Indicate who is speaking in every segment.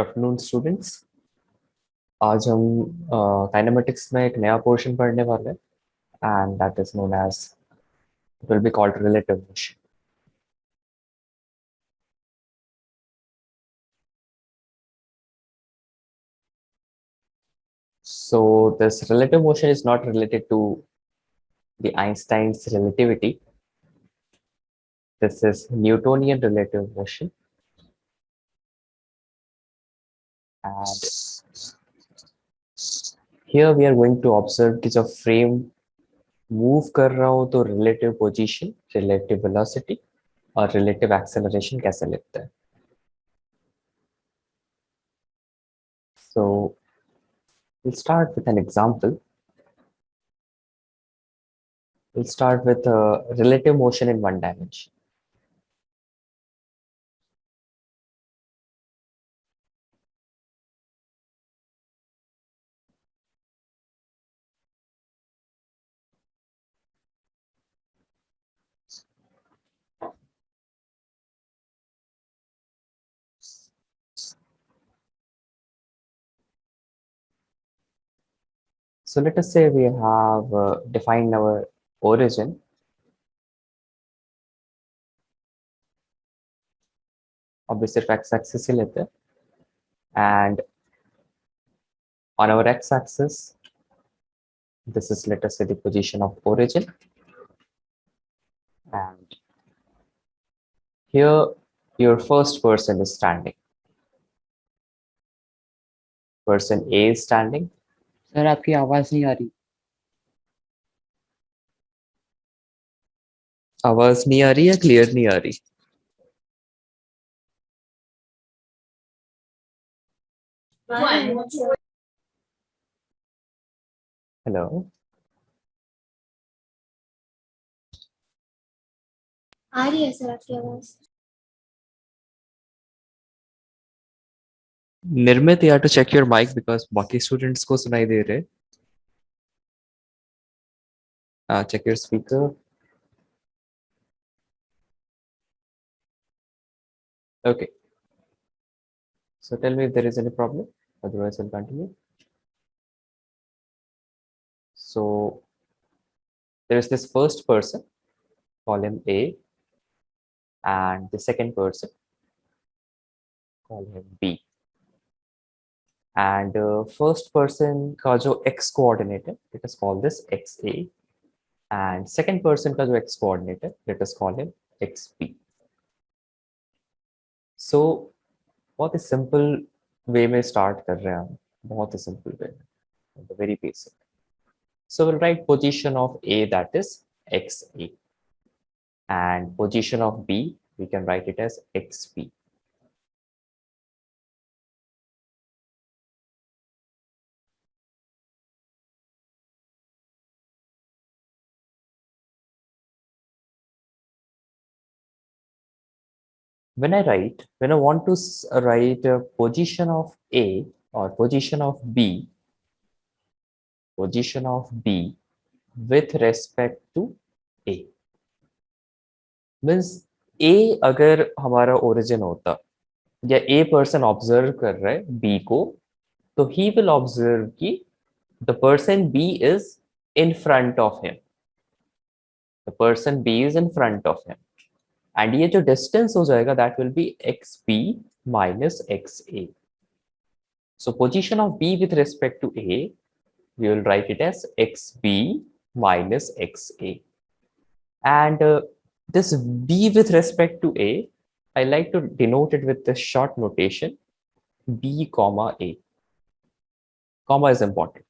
Speaker 1: Afternoon students. आज हम kinematics में एक नया पोर्शन पढ़ने वाले हैं and that is known as it will be called relative motion. So this relative motion is not related to the Einstein's relativity. This is Newtonian relative motion and here we are going to observe कि जब frame move कर रहा हो तो relative position, relative velocity और relative acceleration कैसे लिखते हैं। So we'll start with an example. We'll start with relative motion in one dimension. So let us say we have defined our origin. अब सिर्फ x axis ही लेते हैं and on our x axis this is, let us say, the position of origin, and here your first person is standing. Person A is standing.
Speaker 2: Sir आपकी आवाज नहीं आ रही।
Speaker 1: आवाज नहीं आ रही है, क्लियर नहीं आ रही? हेलो,
Speaker 3: आ रही है सर आपकी आवाज।
Speaker 1: निर्मित, you have to check your mic because बाकी students को सुनाई दे रहे। Check your speaker. Okay. So tell me if there is any problem, otherwise I'll continue. So there is this first person, call him A, and the second person, call him B. And first person का जो x coordinate है, let us call this XA, and second person का जो x coordinate है, let us call him XB. So बहुत ही simple way में start कर रहे हैं हम, बहुत ही simple way में, the very basic. So we'll write position of A, that is XA, and position of B we can write it as XB. When I want to write a position of A or position of B with respect to A, means A अगर हमारा origin होता या A person observe कर रहा है B को, तो he will observe कि the person B is in front of him. The person B is in front of him. And ये जो distance हो जाएगा, that will be XB minus XA. So position of B with respect to A, we will write it as XB minus XA. And this B with respect to A, I like to denote it with the short notation B comma A. Comma is important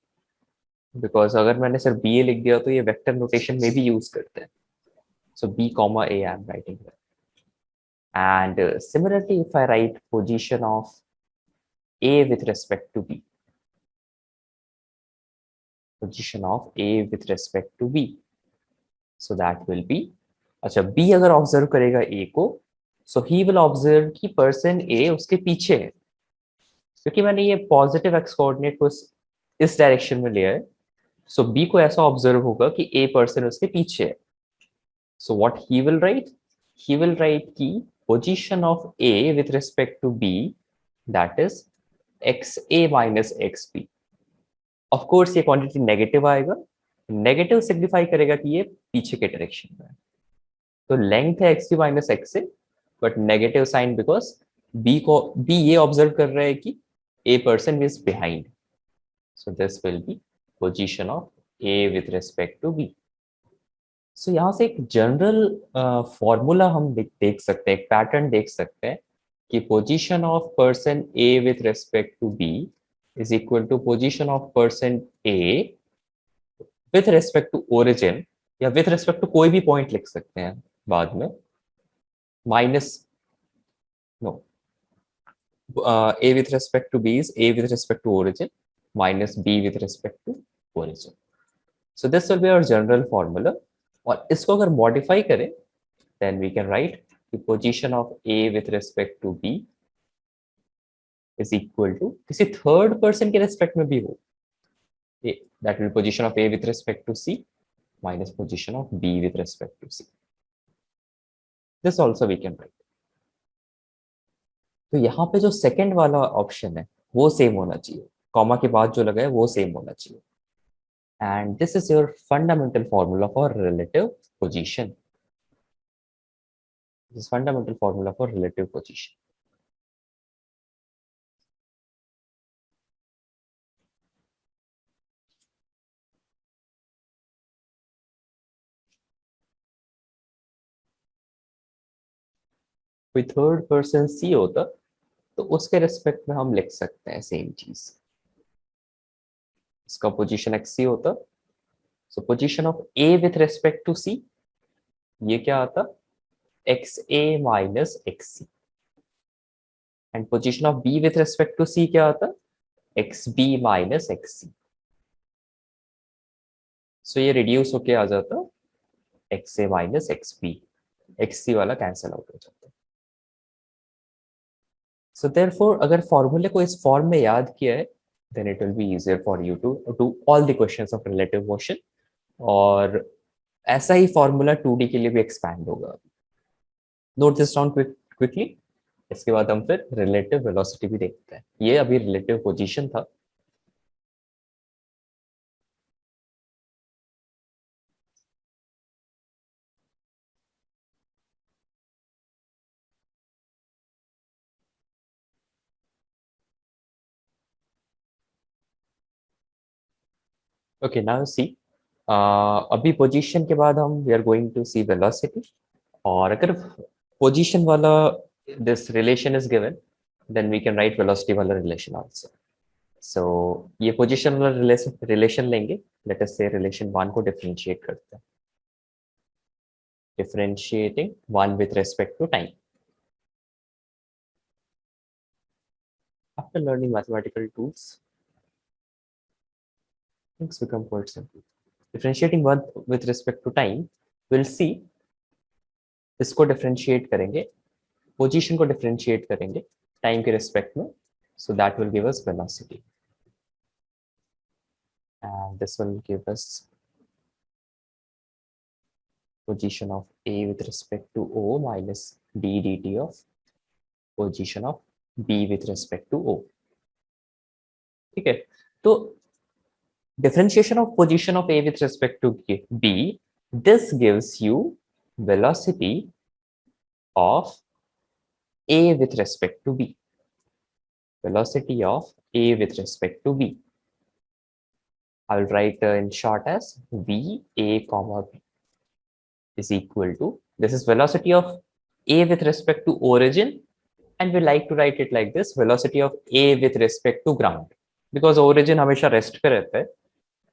Speaker 1: because अगर मैंने सिर्फ BA लिख दिया तो ये vector notation में भी use करते हैं. So B comma A I am writing there. And similarly, if I write position of A with respect to B, position of A with respect to B, so that will be, अच्छा B अगर observe करेगा A को, so he will observe कि person A उसके पीछे है, क्योंकि मैंने ये पॉजिटिव एक्स कोऑर्डिनेट को इस डायरेक्शन में लिया है, so B को ऐसा ऑब्जर्व होगा कि A person उसके पीछे है. So what he will write कि position of A with respect to B, that is x A minus x b. Of course ये क्वांटिटी नेगेटिव आएगा, नेगेटिव सिग्निफाई करेगा कि ये पीछे के डायरेक्शन में है। तो लेंथ है X B minus X A, but negative sign because B ये ऑब्जर्व कर रहा है कि a person is behind, so this will be position of A with respect to B. So यहाँ से एक जनरल फॉर्मूला हम देख सकते हैं, एक पैटर्न देख सकते हैं कि position of person A with respect to B is equal to position of person A with respect to origin, या विथ रिस्पेक्ट टू कोई भी पॉइंट लिख सकते हैं बाद में, minus no a with respect to b is a with respect to origin minus b with respect to origin. So this will be our general formula. और इसको अगर modify करें then we can write the position of a with respect to b is equal to किसी third person के respect में भी हो, that will be position of a with respect to c minus position of b with respect to c. This also we can write. तो यहाँ पे जो second वाला ऑप्शन है वो सेम होना चाहिए, कॉमा के बाद जो लगा है वो सेम होना चाहिए, and this is your fundamental formula for relative position. This is fundamental formula for relative position. कोई थर्ड पर्सन सी होता तो उसके रिस्पेक्ट में हम लिख सकते हैं सेम चीज, इसका पोजीशन एक्स सी होता, so position of A with respect to C ये क्या आता, X A minus X C, and position of B with respect to C क्या आता, X B minus X C. So ये reduce होके आ जाता एक्स ए minus x B, X C वाला कैंसिल आउट हो जाता। सो देयरफॉर अगर फॉर्मूले को इस फॉर्म में याद किया है then it will be easier for you to do all the questions of relative motion, और ऐसा ही फॉर्मूला 2D के लिए भी एक्सपैंड होगा। नोट दिस डाउन क्विकली, इसके बाद हम फिर रिलेटिव वेलोसिटी भी देखते हैं। ये अभी रिलेटिव पोजीशन था। ओके नाउ सी, अभी पोजीशन के बाद हम we are going to see velocity, और अगर पोजीशन वाला this relation is given then we can write velocity वाला रिलेशन आल्सो। सो ये पोजीशन वाला रिलेशन लेंगे, लेट अस से रिलेशन 1 को डिफरेंशिएट करते हैं, differentiating 1 with respect to time. After learning mathematical tools, things become quite simple. Differentiating 1 with respect to time, we'll see इसको differentiate करेंगे, position को differentiate करेंगे time के respect में, so that will give us velocity, and this will give us position of A with respect to O minus d dt of position of B with respect to O. ठीक है, तो differentiation of position of A with respect to B, this gives you velocity of A with respect to B. Velocity of A with respect to B. I will write in short as V A comma B is equal to, this is velocity of A with respect to origin, and we like to write it like this, velocity of A with respect to ground, because origin हमेशा rest पे रहता है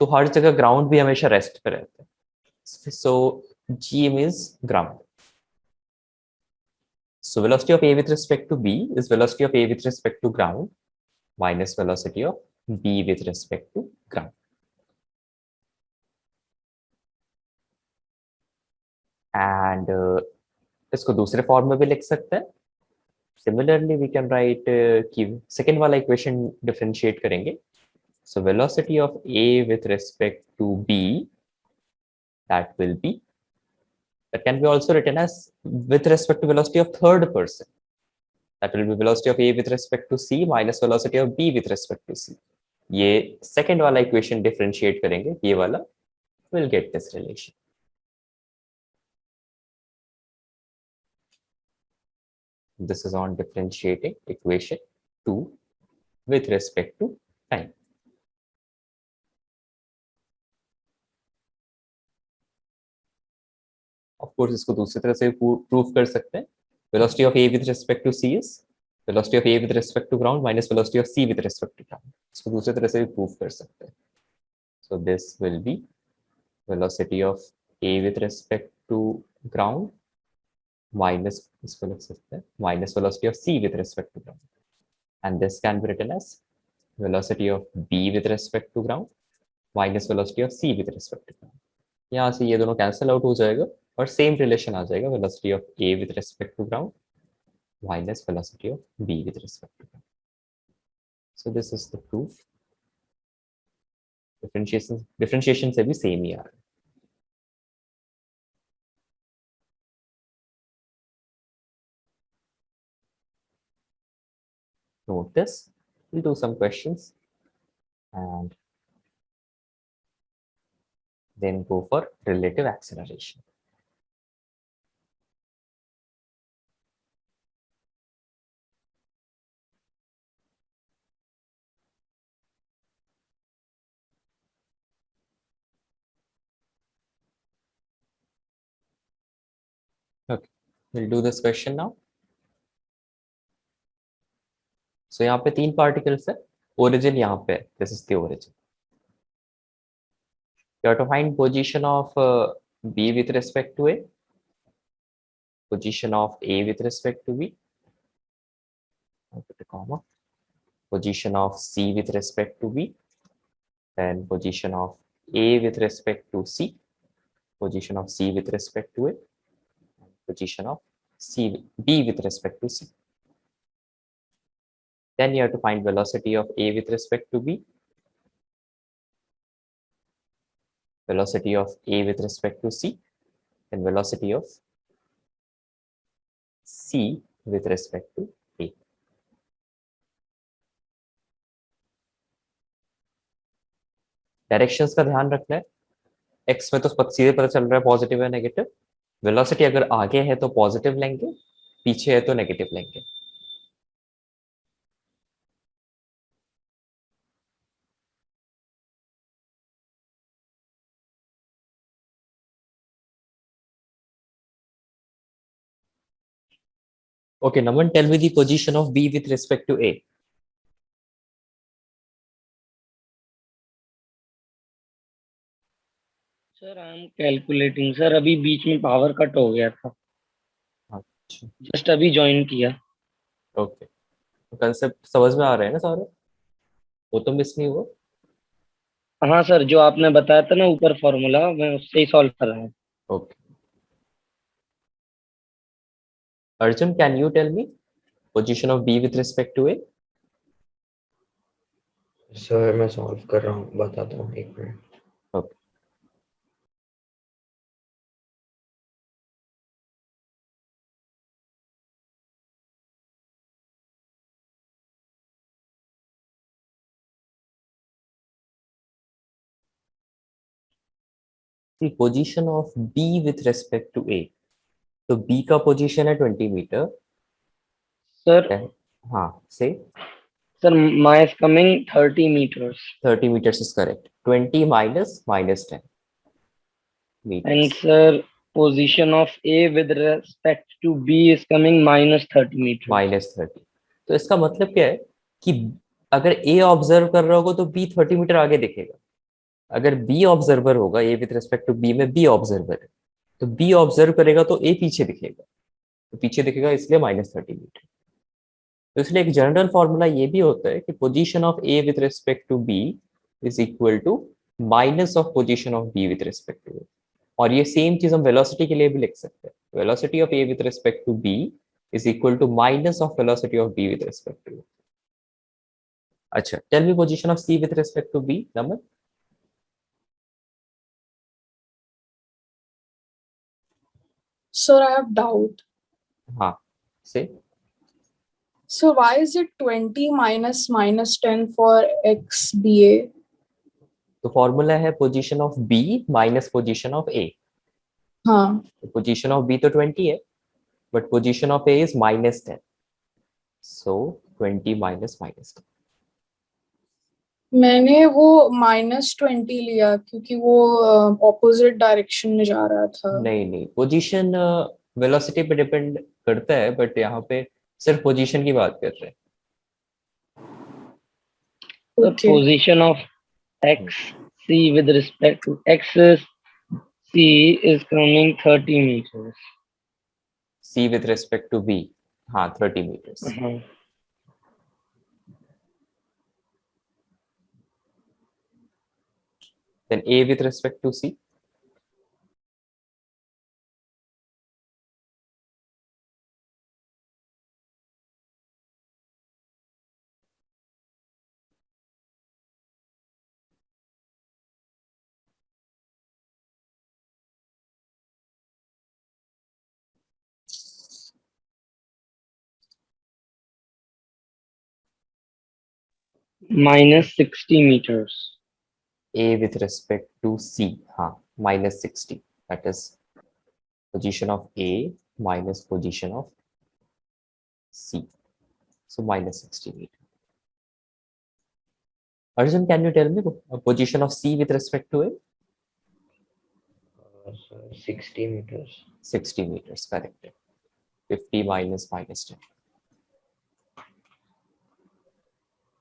Speaker 1: तो हर जगह ground भी हमेशा rest पे रहता है, so G means ground. So velocity of A with respect to B is velocity of A with respect to ground minus velocity of B with respect to ground. And इसको दूसरे form में भी लिख सकते हैं। Similarly, we can write कि second वाला equation differentiate करेंगे, so velocity of A with respect to B, that will be, that can be also written as with respect to velocity of third person, that will be velocity of A with respect to C minus velocity of B with respect to C. ये second वाला equation differentiate करेंगे, ये वाला will get this relation. This is on differentiating equation 2 with respect to time. Of course, इसको दूसरी तरह से prove कर सकते हैं. Velocity of A with respect to C is velocity of A with respect to ground minus velocity of C with respect to ground. इसको दूसरी तरह से भी prove कर सकते हैं. So this will be velocity of A with respect to ground minus, इसको लिख सकते हैं, minus velocity of C with respect to ground. And this can be written as velocity of B with respect to ground minus velocity of C with respect to ground. यहाँ से ये दोनों cancel out हो जाएगा और same relation आ जाएगा, velocity of A with respect to ground minus velocity of B with respect to ground. So this is the proof. Differentiation से भी same ही आ रहा है. Note this. We'll do some questions and then go for relative acceleration. Okay, we'll do this question now. So यहाँ पे 3 particles है, origin यहाँ पे, this is the origin. You have to find position of B with respect to A, position of A with respect to B, I'll put a comma, position of C with respect to B, then position of A with respect to C, position of C with respect to A, and position of B with respect to C. Then you have to find velocity of A with respect to B, velocity of A with respect to C, and velocity of C with respect to A. Directions का ध्यान रखना है. X में तो सीधे पता चल रहा है पॉजिटिव है नेगेटिव. वेलोसिटी अगर आगे है तो पॉजिटिव लेंगे, पीछे है तो नेगेटिव लेंगे. Okay, Naman, tell me the position of B with respect to A.
Speaker 4: Sir I am calculating sir. अभी बीच में पावर कट हो गया था,
Speaker 1: अच्छा,
Speaker 4: जस्ट अभी ज्वाइन किया.
Speaker 1: ओके, कंसेप्ट समझ में आ रहे हैं ना सारे? वो तो मिस नहीं हुआ?
Speaker 4: हाँ सर, जो आपने बताया था ना ऊपर फॉर्मूला, मैं उससे ही सॉल्व कर रहा हूँ.
Speaker 1: Okay. Arjun, can you tell me position of B with respect to A?
Speaker 2: Sir मैं सॉल्व कर रहा हूँ, बताता हूँ, एक minute.
Speaker 1: Okay. The position of B with respect to A. तो B का पोजीशन है 20 मीटर.
Speaker 4: सर
Speaker 1: हाँ, से
Speaker 4: sir my is coming 30 meters
Speaker 1: 30 meters is correct. 20 minus 10 meters.
Speaker 4: And sir position of A with respect to B is coming -30 meters.
Speaker 1: -30. तो इसका मतलब क्या है कि अगर A ऑब्जर्व कर रहा होगा तो B 30 मीटर आगे दिखेगा. अगर B ऑब्जर्वर होगा, A with respect to B में B ऑब्जर्वर है, तो B ऑब्जर्व करेगा तो A पीछे दिखेगा. तो पीछे दिखेगा इसलिए -30 मीटर. तो इसलिए एक जनरल फॉर्मूला ये भी होता है कि position of A with respect to B is equal to minus of position of B with respect to A. और ये सेम चीज हम वेलोसिटी के लिए भी लिख सकते हैं. Velocity of A with respect to B is equal to minus of velocity of B with respect to A. अच्छा, tell me position of C with respect to B, number.
Speaker 5: Sir, I have doubt.
Speaker 1: हाँ, से
Speaker 5: So why is it 20 minus minus 10 for XBA?
Speaker 1: तो formula है position of B minus position of A.
Speaker 5: हाँ.
Speaker 1: Position of B तो 20 है, but position of A is -10. So 20 minus -10.
Speaker 5: मैंने वो -20 लिया क्योंकि वो ऑपोजिट डायरेक्शन में जा रहा था.
Speaker 1: नहीं, पोजीशन वेलोसिटी पे डिपेंड करता है, बट यहाँ पे सिर्फ पोजीशन की बात कर रहे हैं.
Speaker 4: The
Speaker 5: Okay.
Speaker 4: position of x c with respect to x c is coming 30 meters.
Speaker 1: C with respect to B, हाँ 30 meters. Then A with respect to C.
Speaker 4: -60 meters.
Speaker 1: A with respect to C, हाँ -60. That is position of A minus position of C. So -60 meter. Arjun, can you tell me the position of C with respect to A?
Speaker 2: So 60 meters.
Speaker 1: 60 meters, correct. 50 minus -10.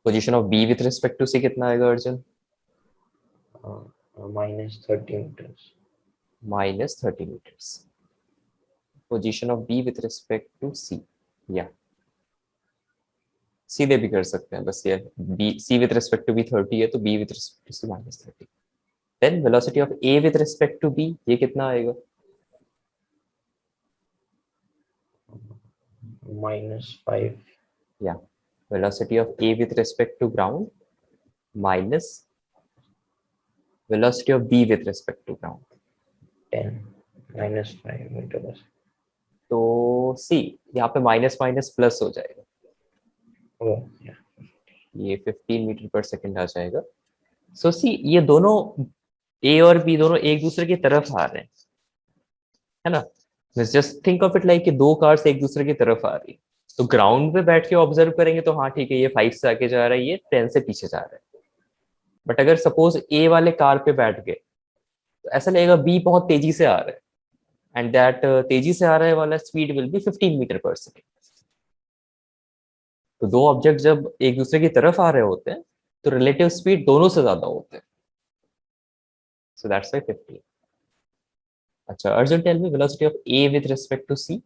Speaker 1: Position of B with respect to C कितना आएगा Arjun?
Speaker 2: -30 meters.
Speaker 1: -30 meters. Position of B with respect to C. Yeah. सीधे भी कर सकते हैं, बस ये B C with respect to B 30 है तो B with respect to C -30. Then velocity of A with respect to B, ये कितना आएगा?
Speaker 2: -5.
Speaker 1: Yeah. Velocity of A with respect to ground minus velocity of B with respect to ground.
Speaker 2: 10 -5 meters.
Speaker 1: तो C यहाँ पे minus minus plus हो जाएगा.
Speaker 2: Oh, yeah.
Speaker 1: ये 15 meter पर सेकंड आ जाएगा. सो सी ये दोनों A और B दोनों एक दूसरे की तरफ आ रहे हैं, है ना. Just think of it like कि दो कार्स एक दूसरे की तरफ आ रही है. तो ग्राउंड पे बैठ के ऑब्जर्व करेंगे तो हाँ ठीक है, ये 5 से आगे जा रहा है, ये 10 से पीछे जा रहा है. बट अगर सपोज A वाले कार पे बैठ गए तो ऐसा लगेगा B बहुत तेजी से आ रहा है, एंड दैट तेजी से आ रहा है वाला स्पीड विल बी 15 मीटर पर सेकेंड. तो दो ऑब्जेक्ट जब एक दूसरे की तरफ आ रहे होते हैं तो रिलेटिव स्पीड दोनों से ज्यादा होते हैं. So that's why 15. अच्छा Arjun, tell me velocity of A with respect to C.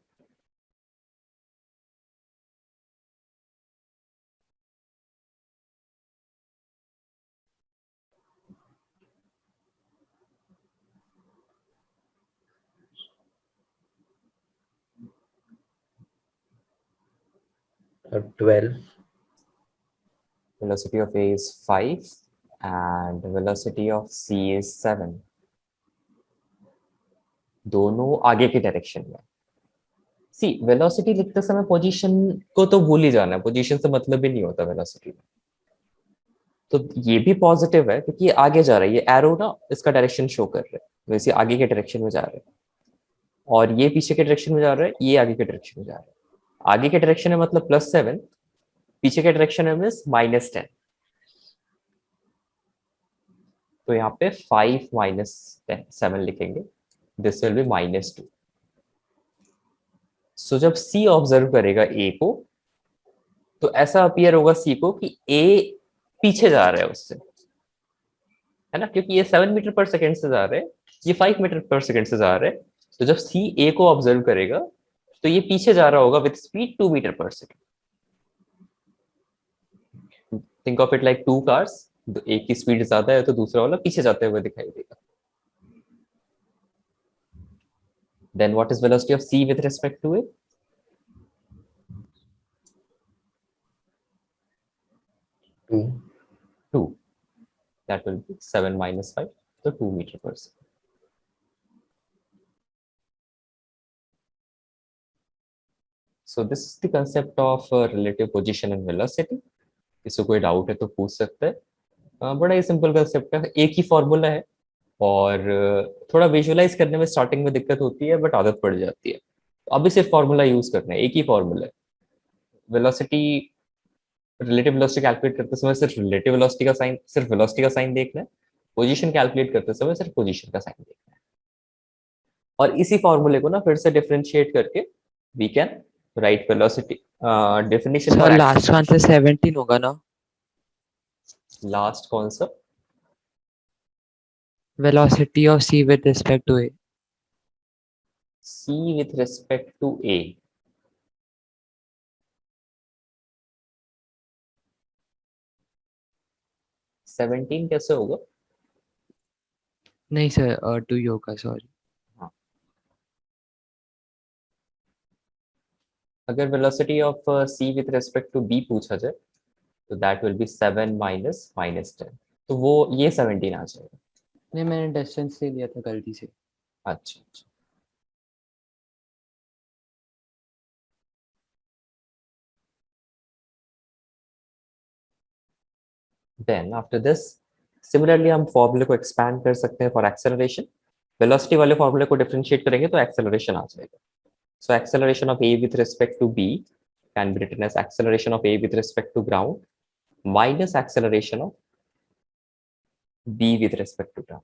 Speaker 2: Uh, 12.
Speaker 1: Velocity of A is 5 and velocity of C is 7. दोनों आगे की डायरेक्शन में. सी वेलोसिटी लिखते समय पोजीशन को तो भूल ही जाना है, पोजीशन से मतलब ही नहीं होता वेलोसिटी में. तो ये भी पॉजिटिव है क्योंकि ये आगे जा रहा है, ये एरो ना इसका डायरेक्शन शो कर रहा है, वैसे आगे के डायरेक्शन में जा रहा है. और ये पीछे के डायरेक्शन में जा रहा है, ये आगे के डायरेक्शन में जा रहा है. आगे के डायरेक्शन है मतलब +7, पीछे के डायरेक्शन है मींस -10. तो यहाँ पे 5 -10 7 लिखेंगे. This will B -2. सो जब C ऑब्जर्व करेगा A को तो ऐसा अपीयर होगा C को कि A पीछे जा रहा है उससे, है ना, क्योंकि ये 7 मीटर पर सेकेंड से जा रहे हैं, ये 5 मीटर पर सेकेंड से जा रहे हैं. तो जब C A को ऑब्जर्व करेगा तो ये पीछे जा रहा होगा विद स्पीड 2 मीटर पर second. Think of it like two cars, एक की स्पीड ज्यादा है तो दूसरा वाला पीछे जाते हुए दिखाई देगा. Then what is velocity of C with respect to A?
Speaker 2: 2.
Speaker 1: 2. That will be 7 minus 5, so 2 meter per second. So this is the concept of relative position and velocity. किसी को कोई डाउट है तो पूछ सकता है. बड़ा ही सिंपल कंसेप्ट है, एक ही फॉर्मूला है और थोड़ा विजुअलाइज करने में स्टार्टिंग में दिक्कत होती है बट आदत पड़ जाती है. तो अभी सिर्फ फॉर्मूला यूज करना है, एक ही फॉर्मूला है. वेलोसिटी, रिलेटिव वेलोसिटी कैलकुलेट करते समय सिर्फ रिलेटिव वेलोसिटी का साइन, सिर्फ वेलोसिटी का साइन देखना है. पोजीशन कैलकुलेट करते समय सिर्फ पोजीशन का साइन देखना है. और इसी फॉर्मूले को ना फिर से डिफरेंशिएट करके we can write velocity definition.
Speaker 2: Sir last one से 17 होगा ना?
Speaker 1: लास्ट कौन सा?
Speaker 2: Velocity of c with respect to a.
Speaker 1: C with respect to A. Seventeen कैसे होगा?
Speaker 2: नहीं सर, 2 ही होगा, सॉरी.
Speaker 1: अगर velocity of C with respect to B पूछा जाए तो दैट विल बी 7 माइनस -10. तो वो ये 17 आ जाएगा.
Speaker 2: नहीं, मैंने डिस्टेंस ले लिया था गलती से.
Speaker 1: अच्छा अच्छा. Then after this, similarly हम फॉर्मूले को एक्सपैंड कर सकते हैं फॉर एक्सेलरेशन. वेलोसिटी वाले फॉर्मूले को डिफरेंशिएट करेंगे तो एक्सेलरेशन आ जाएगा. So acceleration of A with respect to B can be written as acceleration of A with respect to ground minus acceleration of B with respect to ground.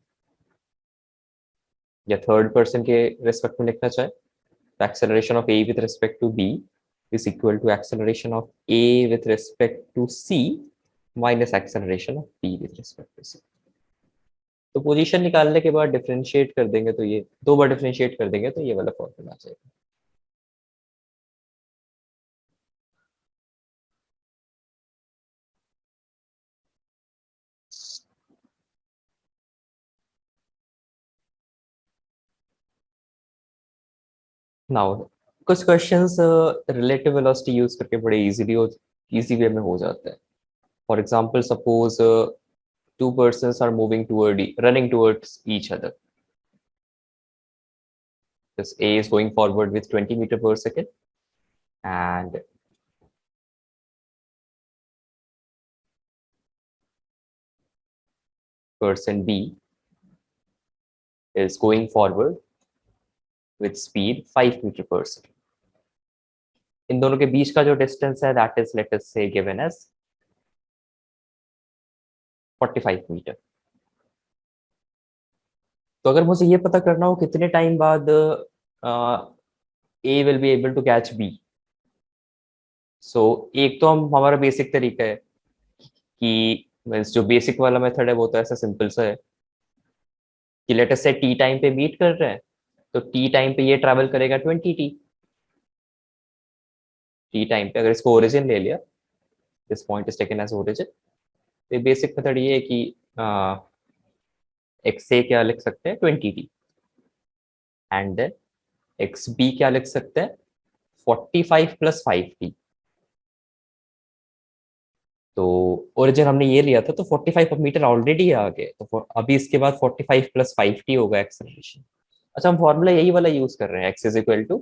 Speaker 1: या third person के respect में लिखना चाहे तो acceleration of A with respect to B is equal to acceleration of A with respect to C minus acceleration of B with respect to C. तो position निकालने के बाद डिफरेंशिएट कर देंगे तो ये दो बार डिफरेंशिएट कर देंगे तो ये वाला फॉर्मूला आ जाएगा. नाउ कुछ क्वेश्चंस रिलेटिव वेलोसिटी यूज करके बड़े इजी वे में हो जाते हैं. For example suppose two persons are running towards each other. This A is going forward with 20 meters per second and person B is going forward with speed 5 meters per second. इन दोनों के बीच का जो distance है that is let us say given as 45 meter. तो अगर मुझे ये पता करना हो कितने टाइम बाद A will be able to catch B. सो एक तो हमारा बेसिक तरीका है कि जो बेसिक वाला मेथड है वो तो ऐसा सिंपल सा है कि लेट अस से टी टाइम पे मीट कर रहे हैं तो टी टाइम पे ये ट्रैवल करेगा 20t. टी टाइम पे अगर इसको ओरिजिन ले लिया, this point is taken as origin, तो बेसिक मेथड ये है कि एक्स ए क्या लिख सकते हैं 20t and then x B क्या लिख सकते हैं 45 + 5t. तो ओरिजिन हमने ये लिया था तो 45 मीटर ऑलरेडी आ गए तो अभी इसके बाद 45 + 5t होगा एक्सेलरेशन. अच्छा हम फॉर्मूला यही वाला यूज कर रहे हैं x = x0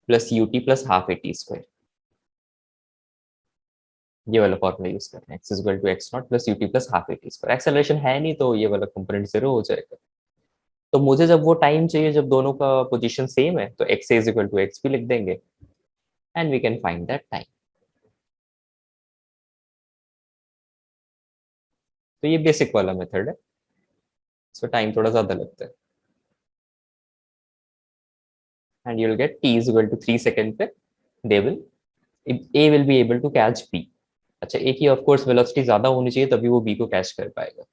Speaker 1: + ut + ½ at². ये वाला फॉर्मूला यूज कर रहे हैं x = x0 + ut + ½ at². Acceleration है नहीं तो ये वाला कंपोनेंट 0 हो जाएगा. तो मुझे जब वो टाइम चाहिए जब दोनों का पोजीशन सेम है तो x = x भी लिख देंगे and we can find that time. तो ये बेसिक वाला मेथड है. सो टाइम थोड़ा ज्यादा लगता है and you will get t = 3 second पे A will be able to catch B. अच्छा A की ऑफ कोर्स वेलोसिटी ज्यादा होनी चाहिए तभी वो B को कैच कर पाएगा.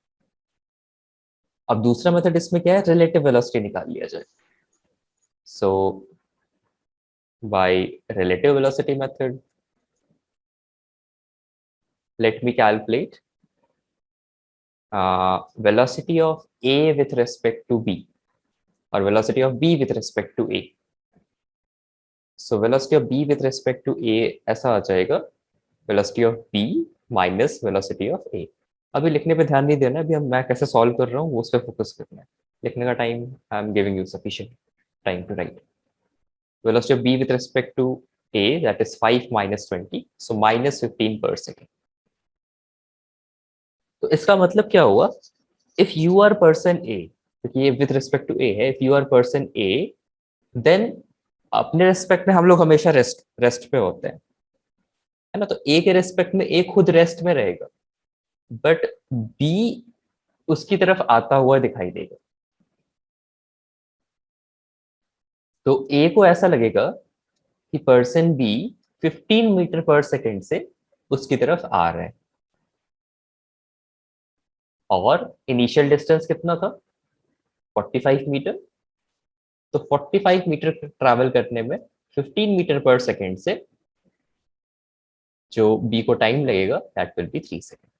Speaker 1: अब दूसरा मेथड इसमें क्या है, रिलेटिव वेलोसिटी निकाल लिया जाए. So by relative velocity method let me calculate velocity of A with respect to B और velocity of B with respect to A. So velocity of B with respect to A ऐसा आ जाएगा velocity of B minus velocity of A. अभी लिखने पे ध्यान नहीं देना, अभी मैं कैसे सॉल्व कर रहा हूँ वो उस पर फोकस करना है. लिखने का time I am giving you sufficient time to write. velocity of B with respect to a, that is 5 minus 20, so minus 15 per second. तो इसका मतलब क्या हुआ, if you are person A, क्योंकि ये with respect to A है, if you are person A, then अपने respect में हम लोग हमेशा रेस्ट पे होते हैं, है ना, तो A के रेस्पेक्ट में A खुद रेस्ट में रहेगा, बट B उसकी तरफ आता हुआ दिखाई देगा। तो A को ऐसा लगेगा कि पर्सन B 15 मीटर पर सेकेंड से उसकी तरफ आ रहा है, और इनिशियल डिस्टेंस कितना था, 45 मीटर। तो 45 मीटर ट्रैवल करने में 15 मीटर पर सेकेंड से जो B को टाइम लगेगा, that will B 3 second,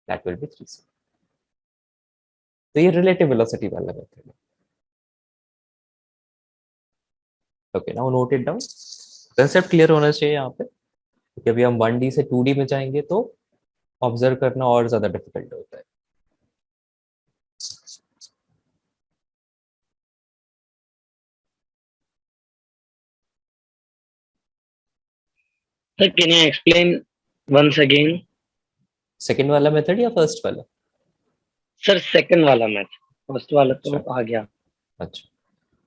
Speaker 1: that will B 3 second. तो ये रिलेटिव वेलोसिटी वाला मेथड है। Okay, now note it down. Concept clear होना चाहिए यहाँ पे, क्योंकि अभी हम 1D से 2D में जाएंगे तो ऑब्जर्व करना और ज्यादा डिफिकल्ट होता है।
Speaker 4: Sir, can you explain once again?
Speaker 1: Second वाला मेथड या फर्स्ट वाला?
Speaker 4: Sir, second वाला मैथ, फर्स्ट वाला तो
Speaker 1: अच्छा।
Speaker 4: आ गया।
Speaker 1: अच्छा,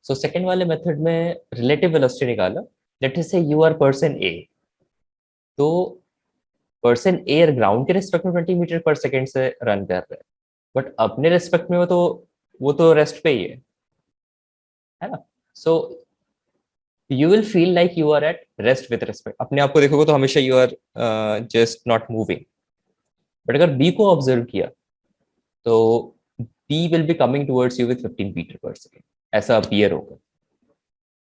Speaker 1: सो सेकेंड वाले मेथड में रिलेटिव वेलोसिटी निकाला। लेट अस से यू आर पर्सन ए, तो पर्सन ए ग्राउंड के रिस्पेक्ट में 20 मीटर पर सेकेंड से रन कर रहा है, बट अपने रिस्पेक्ट में वो तो रेस्ट पे ही है ना। So you will feel like you are at rest with respect, अपने आप को देखोगे तो हमेशा you are just not moving. But अगर बी को ऑब्जर्व किया तो B will be coming towards you with 15 meter पर सेकेंड, ऐसा अपीयर होगा।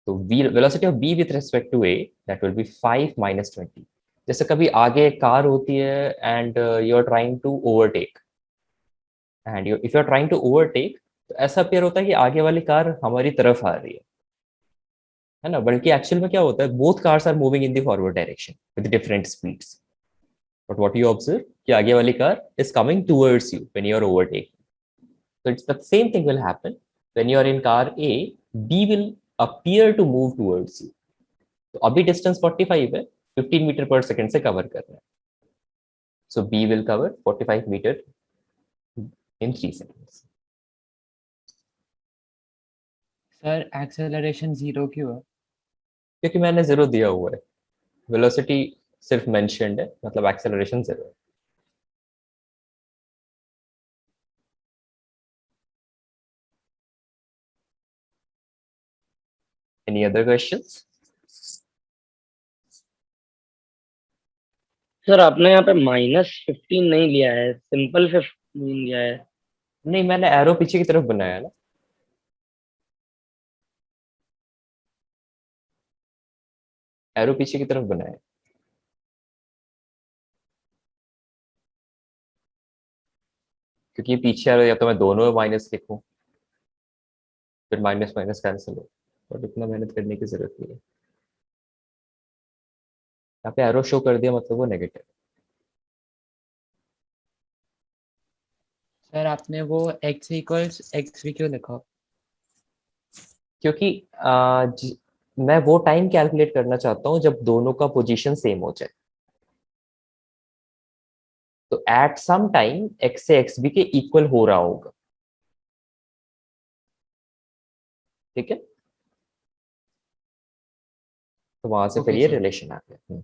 Speaker 1: तो velocity of B with respect to A, that will be 5 minus 20। जैसे कभी आगे एक कार होती है and you are trying to overtake, and if you are trying to overtake, तो ऐसा अपीयर होता है कि आगे वाली कार हमारी तरफ आ रही है ना, बल्कि एक्चुअल में क्या होता है, both cars are moving in the forward direction with different speeds, but what you observe कि आगे वाली car is coming towards you when you are overtaking. So it's the same thing will happen when you are in car A, B will appear to move towards you. तो अभी distance 45 है, 15 meter पर second से cover कर रहा है, सो B will cover 45 meter in 3 seconds.
Speaker 6: Sir acceleration 0 क्यों है?
Speaker 1: क्योंकि मैंने 0 दिया हुआ है, वेलोसिटी सिर्फ मेंशन्ड है, मतलब एक्सेलरेशन 0 है। Any other questions?
Speaker 4: सर आपने यहाँ पे -15 नहीं लिया है, सिंपल 15 लिया है।
Speaker 1: नहीं, मैंने एरो पीछे की तरफ बनाया ना, एरो पीछे की तरफ बनाया, क्योंकि ये पीछे आ रहा है, या तो मैं दोनों में माइनस लिखूं, फिर माइनस माइनस कैंसिल हो, और इतना मेहनत करने की जरूरत नहीं है। यहाँ पे एरो शो कर दिया, मतलब वो नेगेटिव।
Speaker 6: सर आपने वो x इक्वल्स एक्स वी क्यों लिखा?
Speaker 1: क्योंकि मैं वो टाइम कैलकुलेट करना चाहता हूँ जब दोनों का पोजीशन सेम हो जाए, तो एट सम टाइम एक्स से एक्स बी के इक्वल हो रहा होगा, ठीक है, तो वहां से फिर
Speaker 6: ओके
Speaker 1: ये
Speaker 6: सर।
Speaker 1: रिलेशन आ गया।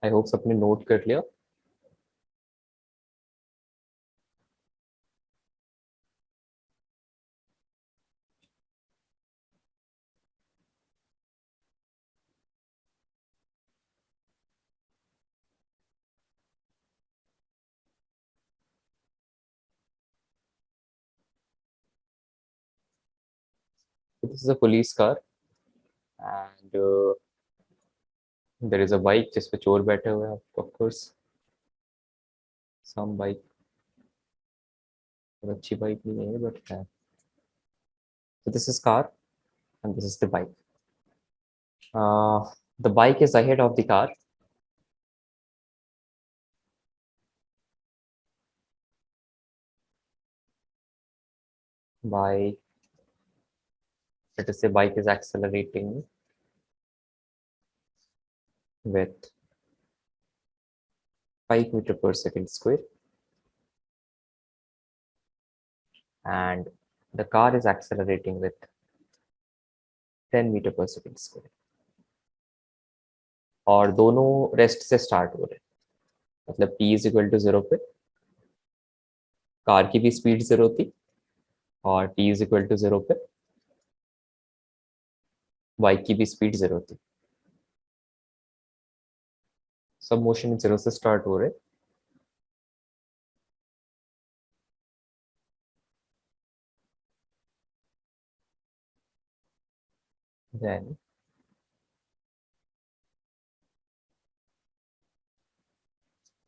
Speaker 1: आई होप सबने नोट कर लिया। This is a police car, and there is a bike जिस पे चोर बैठे हुए हैं, ऑफ कोर्स सम बाइक, अच्छी बाइक नहीं है बट है। So this is car and this is the bike. The bike is ahead of the car. By, let us say bike is accelerating with 5 meter per second square, and the car is accelerating with 10 meter per second square. और दोनों rest से start हो रहे हैं, मतलब t is equal to 0 पे car की भी स्पीड 0 थी और t इज इक्वल टू 0 पे बाइक की भी स्पीड 0 थी। सब मोशन 0 से स्टार्ट हो रहे। Then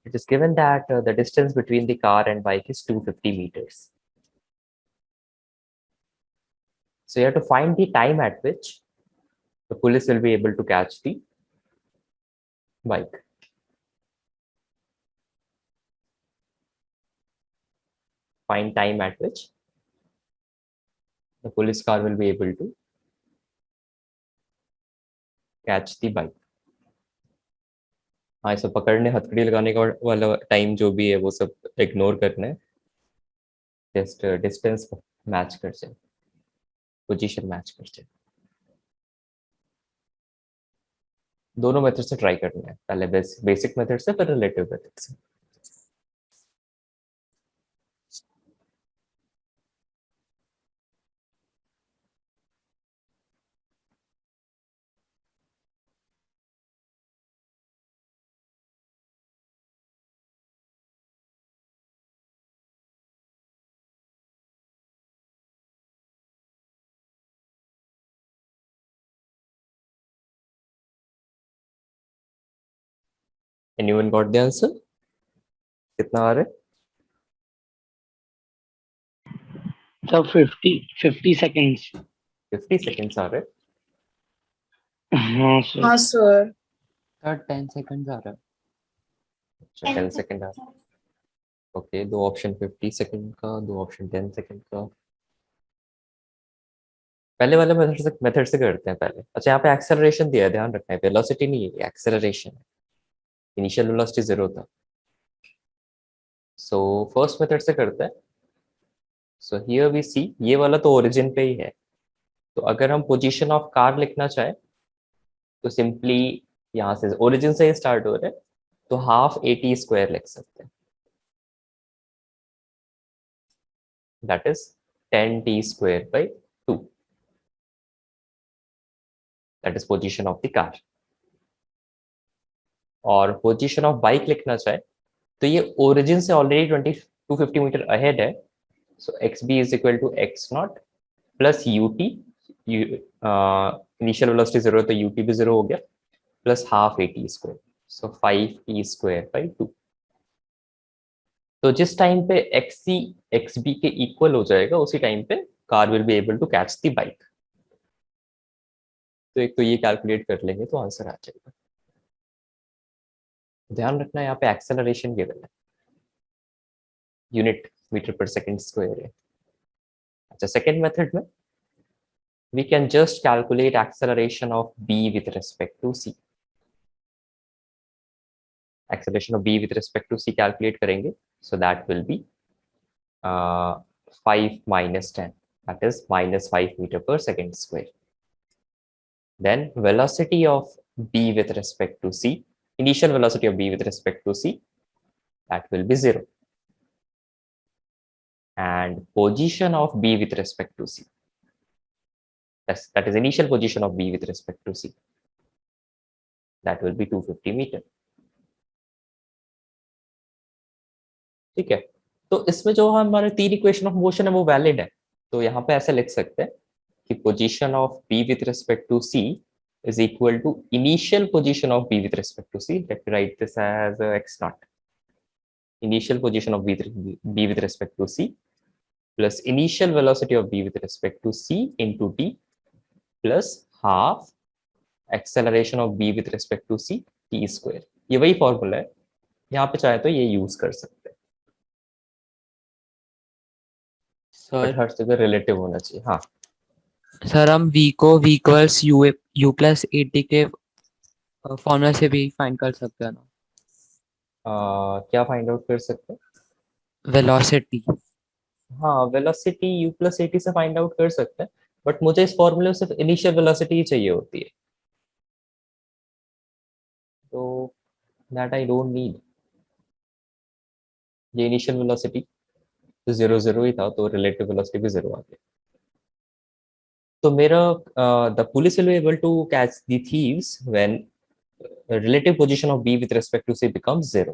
Speaker 1: it is given that the distance between the car and bike is 250 meters. So you have to find the time at which the police will be able to catch the bike. Find time at which the police car will be able to catch the bike. हाँ, इसे पकड़ने हथकड़ी लगाने का वाला time जो भी है वो सब इग्नोर करना है, जस्ट डिस्टेंस मैच कर जाए, पोजीशन मैच कर जाए। दोनों मेथड से ट्राई करना है, पहले बेसिक मेथड से फिर रिलेटिव मेथड से। Anyone got the answer? कितना आ रहा है?
Speaker 4: So 50 seconds.
Speaker 1: 50 seconds आ रहा है।
Speaker 4: हाँ सर।
Speaker 5: हाँ सर।
Speaker 6: सर 10 सेकंड्स आ रहा है।
Speaker 1: अच्छा 10 सेकंड आ रहा है। ओके, दो ऑप्शन 50 सेकंड का, दो ऑप्शन 10 सेकंड का। पहले वाले मेथड से करते हैं पहले। अच्छा, यहाँ पे एक्सेलरेशन दिया है, ध्यान रखना है, वेलोसिटी नहीं है, एक्सेलरेशन है। इनिशियल वेलोसिटी 0 था। सो फर्स्ट मेथड से करते हैं। सो हियर वी सी, ये वाला तो ओरिजिन पे ही है, तो अगर हम पोजीशन ऑफ कार लिखना चाहे तो सिंपली यहाँ से ओरिजिन से ही स्टार्ट हो रहे हैं, तो हाफ AT स्क्वायर लिख सकते हैं, that is 10t square by 2, that is position of the car. और पोजीशन ऑफ बाइक लिखना चाहे तो ये ओरिजिन से ऑलरेडी 250 मीटर अहेड है, so xb is equal to x not plus ut, initial velocity 0 तो ut भी 0 हो गया, plus half AT square, so 5t square by 2। तो जिस टाइम पे xc xb के इक्वल हो जाएगा उसी टाइम पे car will be able to catch the bike. तो एक तो ये कैलकुलेट कर लेंगे तो आंसर आ जाएगा। ध्यान रखना, यहाँ पे एक्सेलरेशन गिवन है, यूनिट मीटर पर सेकंड स्क्वायर है। अच्छा, सेकंड मेथड में we can just calculate acceleration of b with respect to c. Acceleration of b with respect to c calculate करेंगे, so that will be 5 minus 10, that is minus 5 meter per second square. Then velocity of b with respect to c, initial velocity of b with respect to c, that will be 0. And position of b with respect to c, that is initial position of b with respect to c, that will be 250 meter. ठीक है, तो इसमें जो हमारे 3 equation of motion है वो valid है, तो यहाँ पे ऐसे लिख सकते हैं कि position of b with respect to c is equal to initial position of b with respect to c. Let me write this as x naught. Initial position of b with respect to c plus initial velocity of b with respect to c into t plus half acceleration of b with respect to c t square. ये वही formula है, यहाँ पे चाहे तो ये use कर सकते हैं, बट
Speaker 6: सर
Speaker 1: हर जगह रिलेटिव होना चाहिए. हाँ,
Speaker 6: सर हम v को v equals u plus at के फॉर्मूला से भी फाइंड कर सकते हैं ना,
Speaker 1: क्या फाइंड आउट कर सकते हैं?
Speaker 6: वेलोसिटी.
Speaker 1: हाँ, वेलोसिटी u प्लस एटी से फाइंड आउट कर सकते हैं, बट मुझे इस फॉर्मूले में सिर्फ इनिशियल वेलोसिटी ही चाहिए होती है, तो दैट आई डोंट नीड. ये इनिशियल वेलोसिटी तो 0 0 ही था, तो रिलेटिव वेलोसिटी भी 0 आ गया. तो मेरा the police will be able to catch the thieves when relative position of b with respect to c becomes 0.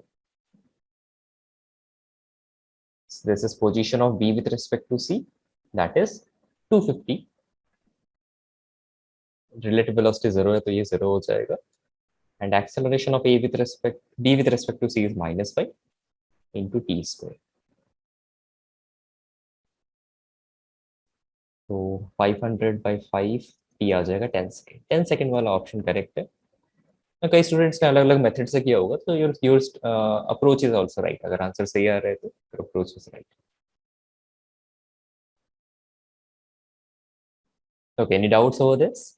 Speaker 1: So this is position of b with respect to c, that is 250. Relative velocity 0 है तो ये 0 हो जाएगा, and acceleration of a with respect b with respect to c is -5 into t square. तो 500 by 5 t आ जाएगा 10 second. 10 second वाला option correct है. कई स्टूडेंट्स ने अलग अलग मेथड से किया होगा, तो your approach is also right. अगर आंसर सही आ रहा है तो approach is right. Okay, any doubts over this?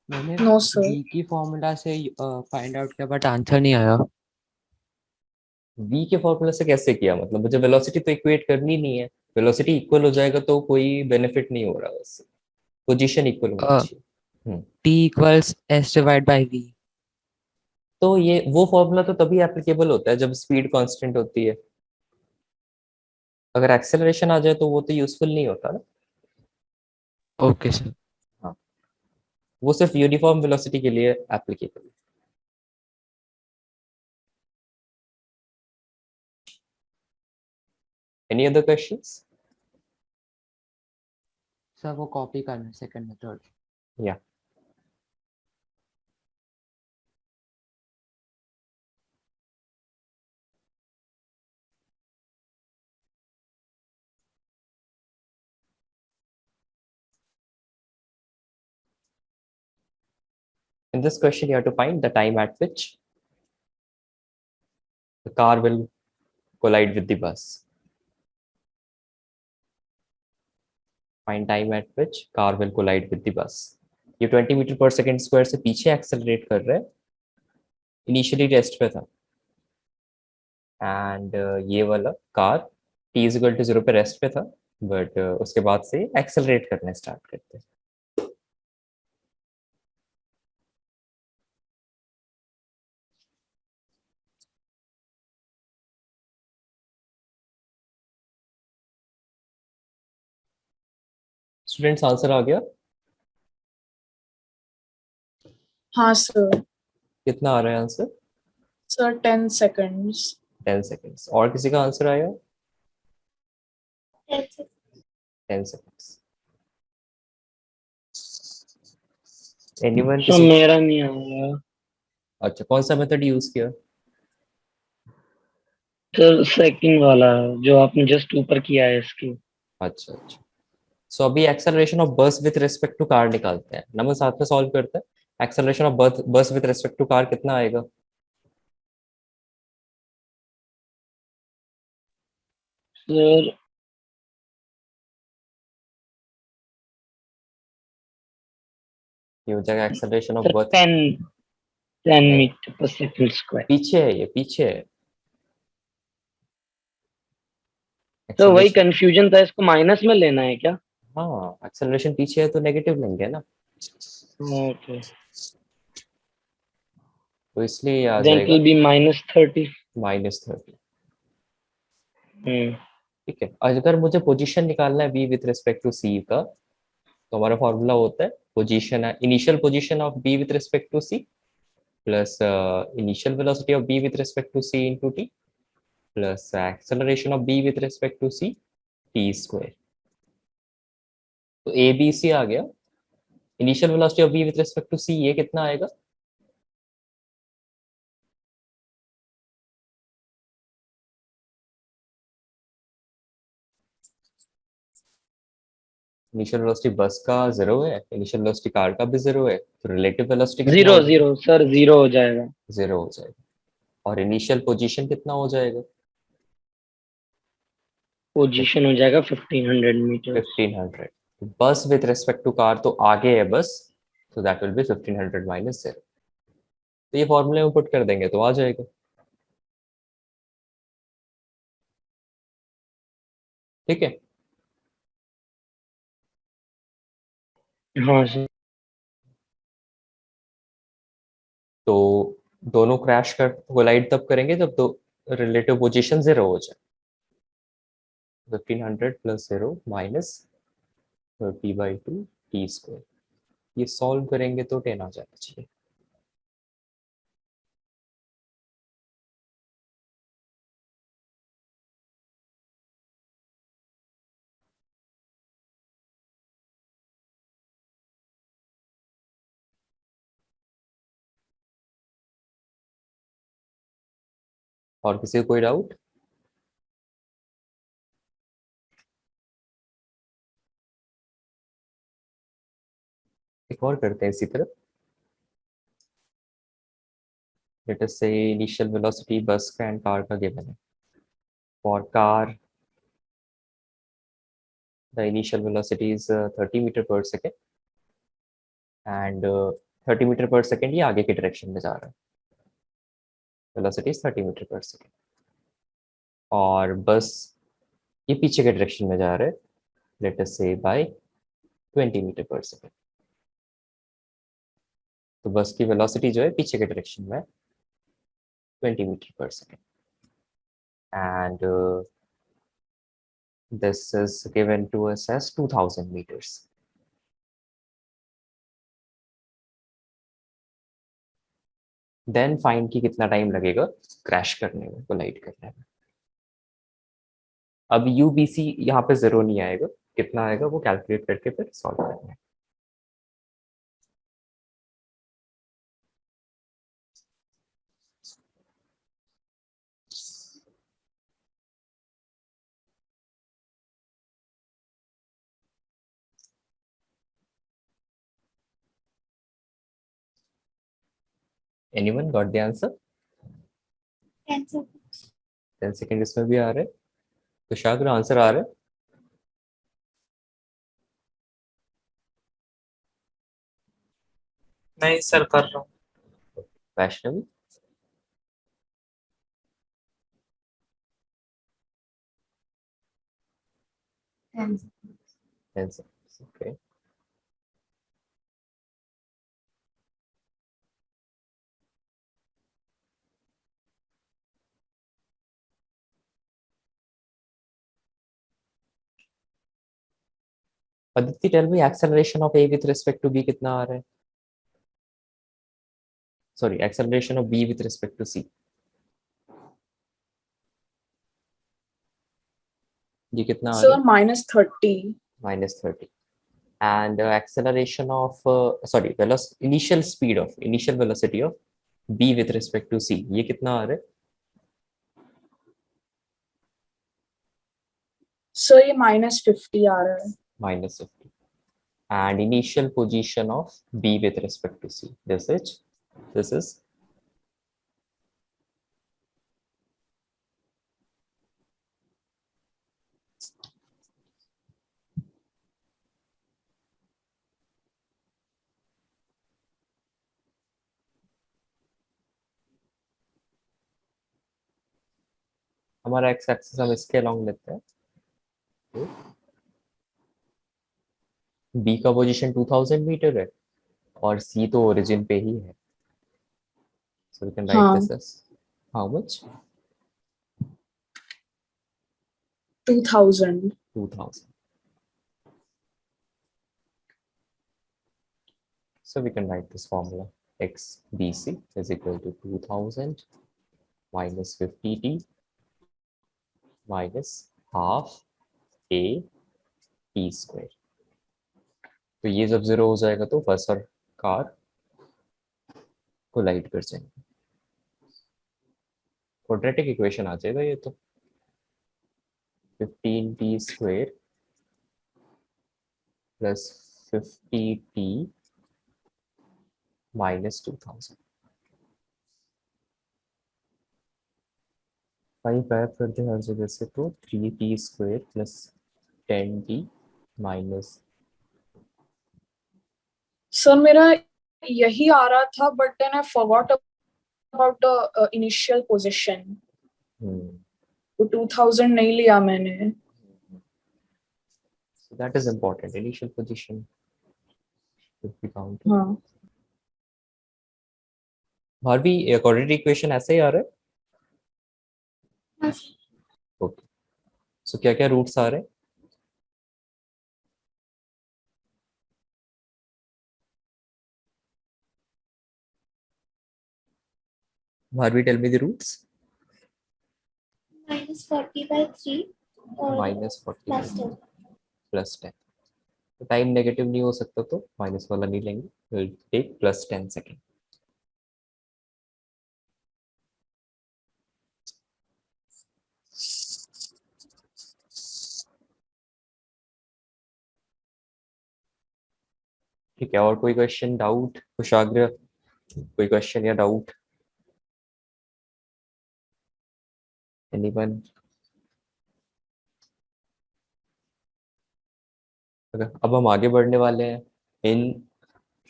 Speaker 6: मैंने
Speaker 5: No, sir.
Speaker 6: v की फॉर्मूला से फाइंड आउट किया बट आंसर नहीं आया.
Speaker 1: v के फॉर्मूला से कैसे किया? मतलब मुझे वेलोसिटी तो इक्वेट करनी नहीं है, वेलोसिटी इक्वल हो जाएगा तो कोई बेनिफिट नहीं हो रहा उससे, पोजीशन इक्वल होनी चाहिए.
Speaker 6: t equals s divide by v.
Speaker 1: तो ये वो फॉर्मूला तो तभी एप्लीकेबल होता है जब स्पीड कांस्टेंट होती है. अगर एक्सेलरेशन आ जाए तो वो तो यूजफुल नहीं होता ना.
Speaker 6: Okay sir.
Speaker 1: हाँ, वो सिर्फ यूनिफॉर्म वेलोसिटी के लिए एप्लीकेबल है. Any other questions?
Speaker 6: सर वो कॉपी करना सेकंड मेथड.
Speaker 1: या in this question you have to find the time at which the car will collide with the bus. Find time at which car will collide with the bus. ये 20 metre पर second square से पीछे accelerate कर रहा है, initially rest पे था, and ये वाला car t is equal to 0 पे रेस्ट पे था, बट उसके बाद से एक्सेलरेट करना स्टार्ट करते हैं. स्टूडेंट्स आंसर आ गया?
Speaker 5: हाँ सर.
Speaker 1: कितना आ रहा है आंसर?
Speaker 5: Sir, 10 seconds.
Speaker 1: 10 सेकेंड्स. और किसी का आंसर आया?
Speaker 3: 10
Speaker 1: 10 सेकेंड्स. एनीवन?
Speaker 4: तो मेरा नहीं आया.
Speaker 1: अच्छा, कौन सा मेथड यूज किया?
Speaker 4: तो सेकंड वाला जो आपने जस्ट ऊपर किया है इसकी.
Speaker 1: अच्छा अच्छा. सो अभी एक्सेलरेशन ऑफ बस विथ रिस्पेक्ट टू कार निकालते हैं, नमन साथ में सॉल्व करते हैं. एक्सेलरेशन ऑफ बस विथ रिस्पेक्ट टू कार कितना आएगा?
Speaker 4: सर
Speaker 1: ये हो जाएगा एक्सेलरेशन ऑफ बस.
Speaker 4: 10 मीटर पर सेकंड स्क्वायर.
Speaker 1: पीछे है, ये पीछे है.
Speaker 4: तो वही
Speaker 1: Acceleration-
Speaker 4: कंफ्यूजन था, इसको माइनस में लेना है क्या?
Speaker 1: हाँ, एक्सेलरेशन पीछे है तो नेगेटिव लेंगे ना,
Speaker 4: ओके.
Speaker 1: तो इसलिए ये आ
Speaker 4: देन इट
Speaker 1: जाएगा
Speaker 4: विल बी -30.
Speaker 1: -30.
Speaker 4: हम्म.
Speaker 1: ठीक है. अगर मुझे पोजीशन निकालना है b with respect to c का, तो हमारा फॉर्मूला होता है position, initial position of b with respect to c plus initial velocity of b with respect to c into t plus acceleration of b with respect to c t square. तो A B C आ गया. Initial velocity of B with respect to C, ये कितना आएगा? Initial velocity bus का 0 है, initial velocity car का भी 0 है, तो रिलेटिव वेलोसिटी कितना
Speaker 4: जीरो
Speaker 1: हो जाएगा?
Speaker 4: जीरो सर, जीरो हो जाएगा।
Speaker 1: 0 हो जाएगा. और इनिशियल पोजीशन कितना हो जाएगा?
Speaker 4: पोजीशन हो जाएगा 1500 मीटर।
Speaker 1: 1500. बस विथ रिस्पेक्ट टू कार तो आगे है बस, तो दैट विल बी 1500 माइनस 0. तो ये फॉर्मूले में पुट कर देंगे तो आ जाएगा. ठीक है.
Speaker 4: हाँ सर।
Speaker 1: तो दोनों क्रैश कर कोलाइड तब करेंगे जब दो रिलेटिव पोजीशन 0 हो जाए. 1500 प्लस 0 माइनस 30/2 टी स्क्वायर. ये सॉल्व करेंगे तो 10 आ जाना चाहिए. और किसी को कोई डाउट? एक और करते हैं इसी तरह. लेट अस से इनिशियल वेलोसिटी बस का एंड कार का गिवन है. For car the initial velocity is 30 meter पर सेकेंड एंड 30 मीटर पर सेकेंड ये आगे के डायरेक्शन में जा रहा है. वेलोसिटी इज 30 मीटर पर सेकेंड. और बस ये पीछे के डायरेक्शन में जा रहा है, लेट अस से बाय 20 मीटर पर सेकेंड. तो बस की वेलोसिटी जो है पीछे के डायरेक्शन में 20 मीटर पर second. And this is given to us as 2000 meters. Then find कि कितना टाइम लगेगा क्रैश करने में, कोलाइड करने में. अब UBC यहाँ पे 0 नहीं आएगा, कितना आएगा वो कैलकुलेट करके फिर सॉल्व करना है. Anyone got the answer?
Speaker 3: 10 seconds.
Speaker 1: 10 second इसमें भी आ रहे हैं. तो शायद आंसर आ रहा है.
Speaker 7: नहीं सर, कर रहा हूँ।
Speaker 1: Vaishnavi,
Speaker 3: 10 seconds.
Speaker 1: 10 seconds. Okay. Aditi, tell me acceleration of A with respect to B कितना आ रहा है? Sorry, acceleration of B with respect to C. ये कितना आ रहा
Speaker 5: Sir,
Speaker 1: है?
Speaker 5: -30.
Speaker 1: -30. And acceleration of sorry, initial speed of initial velocity of B with respect to C, ये कितना आ रहा है?
Speaker 5: Sir, ये -50 आ रहा है.
Speaker 1: -50. And initial position of B with respect to C, this is हमारा x एक्सिस हम इसके अलोंग लेते हैं. B का पोजीशन 2000 मीटर है और C तो ओरिजिन पे ही है. So we can write
Speaker 5: हाँ.
Speaker 1: this as how much?
Speaker 5: 2000.
Speaker 1: 2000. So we can write this formula. X BC is equal to 2000 minus 50t minus half a t square. तो ये जब 0 हो जाएगा तो बस और कार कोलाइड कर जाएंगे, क्वाड्रेटिक इक्वेशन आ जाएगा ये तो। 15t square plus 50t minus 2000। 5 गायब कर दे हर जगह से तो 3t square plus 10t minus.
Speaker 5: Sir मेरा यही आ रहा था, but then I forgot about the initial position. वो 2000 नहीं लिया मैंने।
Speaker 1: So that is important. Initial position should be counted.
Speaker 5: हाँ
Speaker 1: भारवी quadratic equation ऐसे ही आ रहा है।
Speaker 3: हाँ सर।
Speaker 1: ओके, सो क्या क्या रूट्स आ रहे हैं? Bharvi tell me the roots.
Speaker 3: -40/3 और
Speaker 1: -40
Speaker 3: +10।
Speaker 1: प्लस 10। तो टाइम नेगेटिव नहीं हो सकता तो माइनस वाला नहीं लेंगे, विल टेक +10 सेकेंड। ठीक है, और कोई क्वेश्चन, डाउट, कुशाग्र, कोई क्वेश्चन या डाउट? एनीवन? अब हम आगे बढ़ने वाले हैं in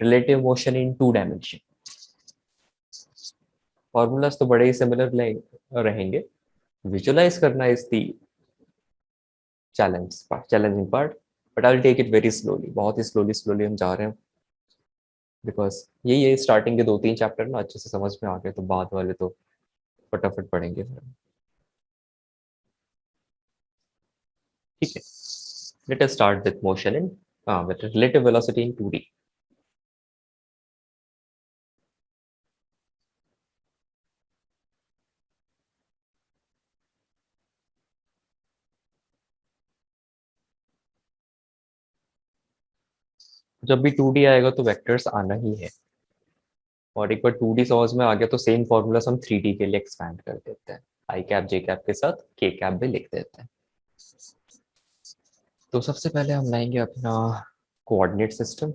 Speaker 1: relative motion in 2 dimension. Formulas तो बड़े ही सिमिलर रहेंगे, विजुअलाइज करना is the challenging part, but I will take it very slowly, बहुत ही स्लोली हम जा रहे हैं, बिकॉज ये स्टार्टिंग के 2-3 चैप्टर ना अच्छे से समझ में आ गए, तो बाद वाले तो फटाफट पढ़ेंगे फिर। ठीक है, let us start with motion in with relative velocity in 2D। जब भी 2D आएगा तो वेक्टर्स आना ही है, और एक बार 2D समझ में आ गया तो सेम फॉर्मूलास हम 3D के लिए एक्सपैंड कर देते हैं, आई कैप जे कैप के साथ के कैप भी लिख देते हैं। तो सबसे पहले हम लाएंगे अपना coordinate system.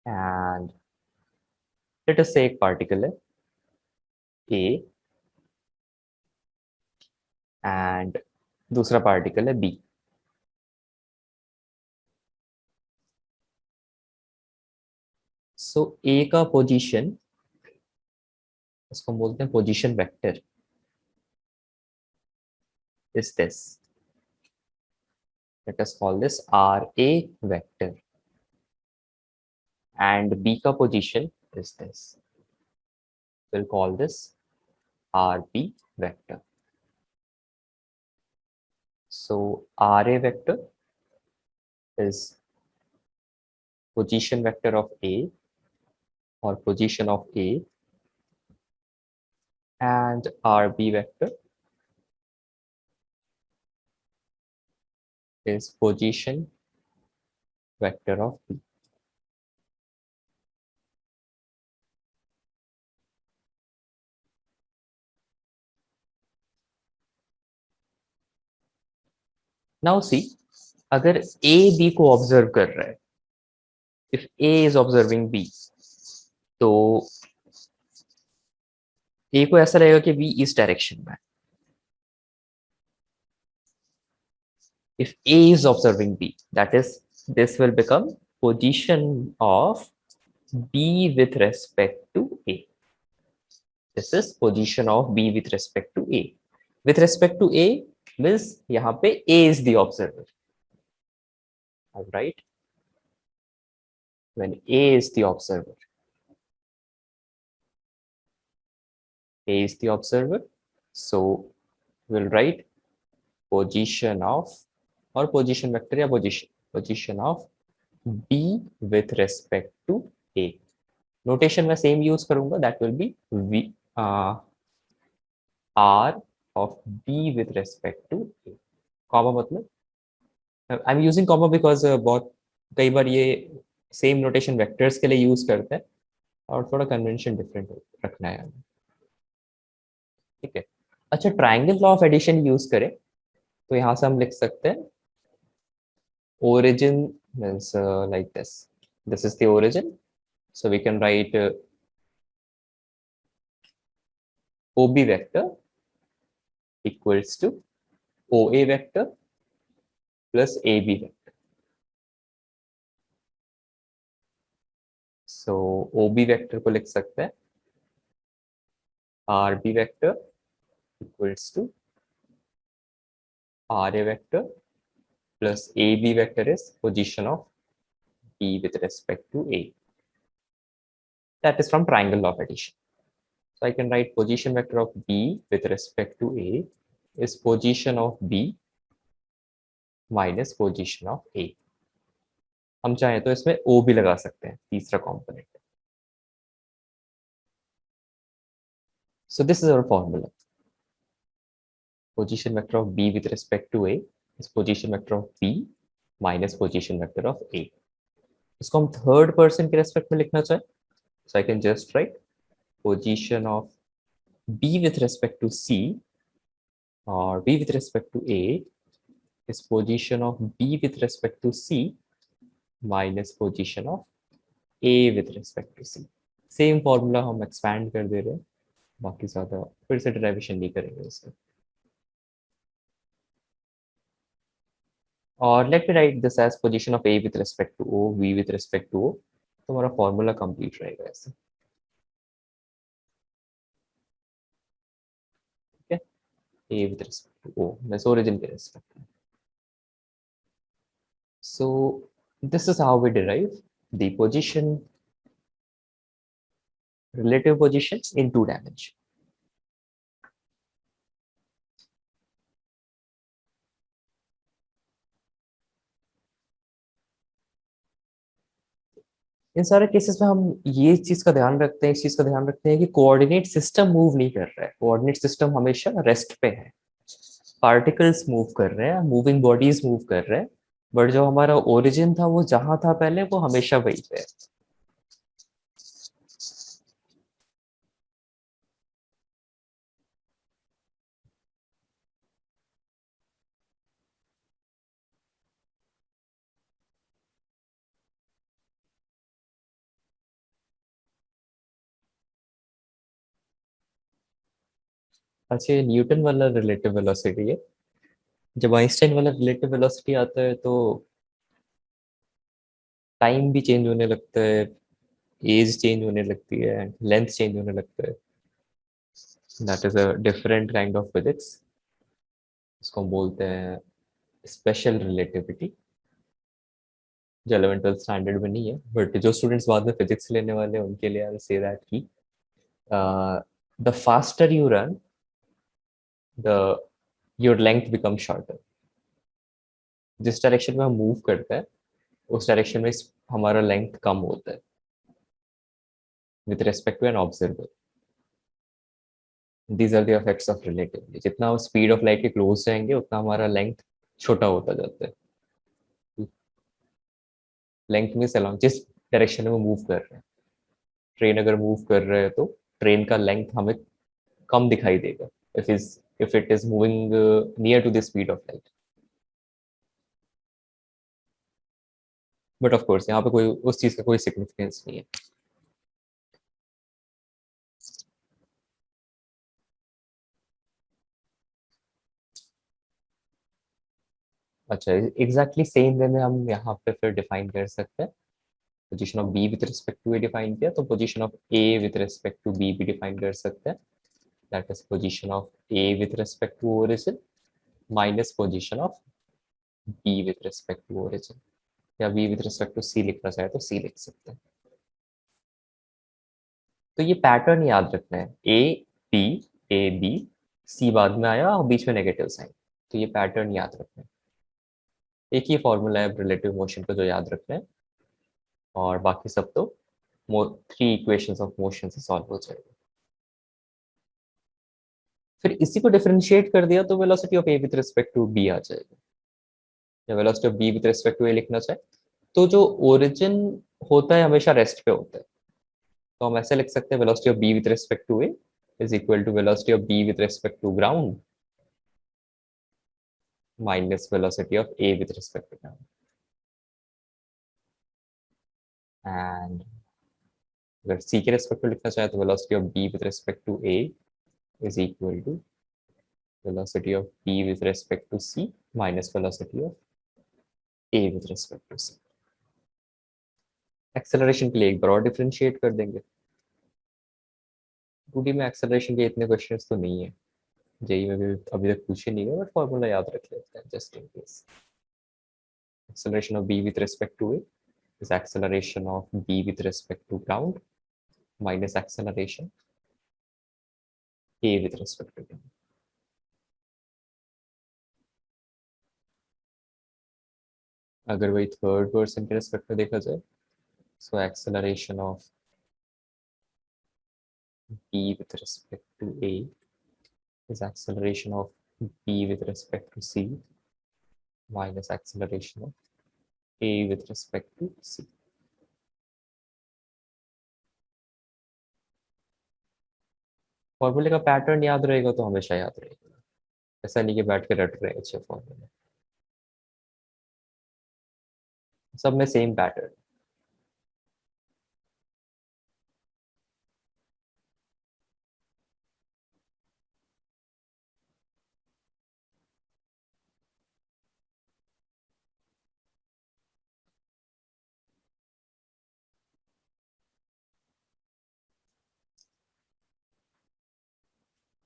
Speaker 1: And let us से एक पार्टिकल है ए एंड दूसरा पार्टिकल है बी। सो ए का पोजीशन, इसको बोलते हैं position vector, is this, let us call this RA vector, and B का position is this, we'll call this RB vector. So RA vector is position vector of A or position of A, and RB vector is position vector of B. Now see, अगर A B को observe कर रहा है, if A is observing B, तो A को ऐसा लगेगा कि B इस डायरेक्शन में। If A is observing B, that is, this will become position of B with respect to A. This is position of B with respect to A. With respect to A means यहाँ पे A is the observer. All right. When A is the observer, A is the observer. So we'll write position of, or position vector या position of B with respect to A. Notation मैं same use करूँगा, that will be V R of B with respect to A. Comma मतलब I am using comma because बहुत कई बार ये same notation vectors के लिए use करते हैं और थोड़ा कन्वेंशन डिफरेंट रखना है हमें, ठीक है। अच्छा, triangle law of addition use करें तो यहाँ से हम लिख सकते हैं origin means like this is the origin, so we can write OB vector equals to OA vector plus AB vector. So OB vector को लिख सकते हैं RB vector equals to RA vector plus AB vector is position of B with respect to A. That is from triangle law of addition. So I can write position vector of B with respect to A is position of B minus position of A. हम चाहें तो इसमें O भी लगा सकते हैं, तीसरा component. So this is our formula. Position vector of B with respect to A is position vector of B minus position vector of A. इसको हम third person के respect में लिखना चाहें, so I can just write position of B with respect to C or B with respect to A is position of B with respect to C minus position of A with respect to C. Same formula हम expand कर दे रहे हैं, बाकी ज़्यादा फिर से derivation नहीं करेंगे इसका. और let me write this as position of A with respect to O, V with respect to O. तो हमारा formula complete रहेगा ऐसे. ठीक है, A with respect to O, that's origin के respect. So this is how we derive the position, relative position in 2 dimension. इन सारे cases में हम ये चीज का ध्यान रखते हैं, इस चीज का ध्यान रखते हैं कि कोऑर्डिनेट सिस्टम मूव नहीं कर रहा है, कोऑर्डिनेट सिस्टम हमेशा रेस्ट पे है, पार्टिकल्स मूव कर रहे हैं, मूविंग बॉडीज मूव कर रहे हैं, बट जो हमारा ओरिजिन था वो जहां था पहले वो हमेशा वही पे है. अच्छा, ये न्यूटन वाला रिलेटिव वेलोसिटी है. जब आइंस्टाइन वाला रिलेटिव वेलोसिटी आता है तो टाइम भी चेंज होने लगता है, एज चेंज होने लगती है, लेंथ चेंज होने लगता है. That is a different kind of physics. इसको हम बोलते हैं स्पेशल रिलेटिविटी, जो 11th-12th स्टैंडर्ड में नहीं है, बट जो स्टूडेंट्स बाद में फिजिक्स लेने वाले हैं उनके लिए आई से दैट कि the faster you run the your length become shorter. जिस डायरेक्शन में हम मूव करते हैं उस डायरेक्शन में हमारा लेंथ कम होता है with respect to an observer. These are the effects of relativity. जितना हम स्पीड ऑफ लाइट के क्लोज जाएंगे उतना हमारा लेंथ छोटा होता जाता है. लेंथ में अलॉन्ग जिस डायरेक्शन में मूव कर रहे हैं, ट्रेन अगर मूव कर रहे हैं तो ट्रेन का लेंथ हमें कम दिखाई देगा if it is moving near to the speed of light. But of course यहाँ पे कोई उस चीज का कोई सिग्निफिकेंस नहीं है. अच्छा, एग्जैक्टली सेम वे में हम यहाँ पे फिर डिफाइन कर सकते हैं. Position of B with respect to A define किया तो position of A with respect to B भी डिफाइन कर सकते हैं. That is position of A with respect to origin minus position of B with respect to origin, या B with respect to C लिखना चाहे तो सी लिख सकते हैं. तो ये पैटर्न याद रखना है, ए बी सी बाद में आया और बीच में नेगेटिव साइन. तो ये पैटर्न याद रखना है. एक ही फॉर्मूला है रिलेटिव मोशन का जो याद रखना है, और बाकी सब तो 3 इक्वेशंस ऑफ मोशन से सॉल्व हो जाएगा. फिर इसी को डिफरेंशिएट कर दिया तो velocity of A with respect to B आ जाएगा, या velocity of B with respect to A लिखना चाहे तो जो ओरिजिन होता है हमेशा रेस्ट पे होता है, तो हम ऐसे लिख सकते हैं velocity of B with respect to A is equal to velocity of B with respect to ground minus velocity of A with respect to ground. And अगर सी के रिस्पेक्ट टू लिखना चाहे तो velocity of B with respect to A is equal to velocity of b with respect to c minus velocity of a with respect to c। Acceleration के लिए एक बार और differentiate कर देंगे। 2D में एक्सेलरेशन के इतने क्वेश्चंस तो नहीं है, जेई में भी अभी तक पूछे नहीं है, बट फॉर्मूला याद रख लेते हैं just in case. Acceleration of b with respect to a is acceleration of b with respect to ground minus acceleration a with respect to ground। अगर वही थर्ड पर्सन के रिस्पेक्ट में देखा जाए, so acceleration of b with respect to a is acceleration of b with respect to c minus acceleration of a with respect to c। फॉर्मूले का pattern याद रहेगा तो हमेशा याद रहेगा, ऐसा नहीं कि बैठ के रट रहे अच्छे फॉर्मूले, सब में same pattern.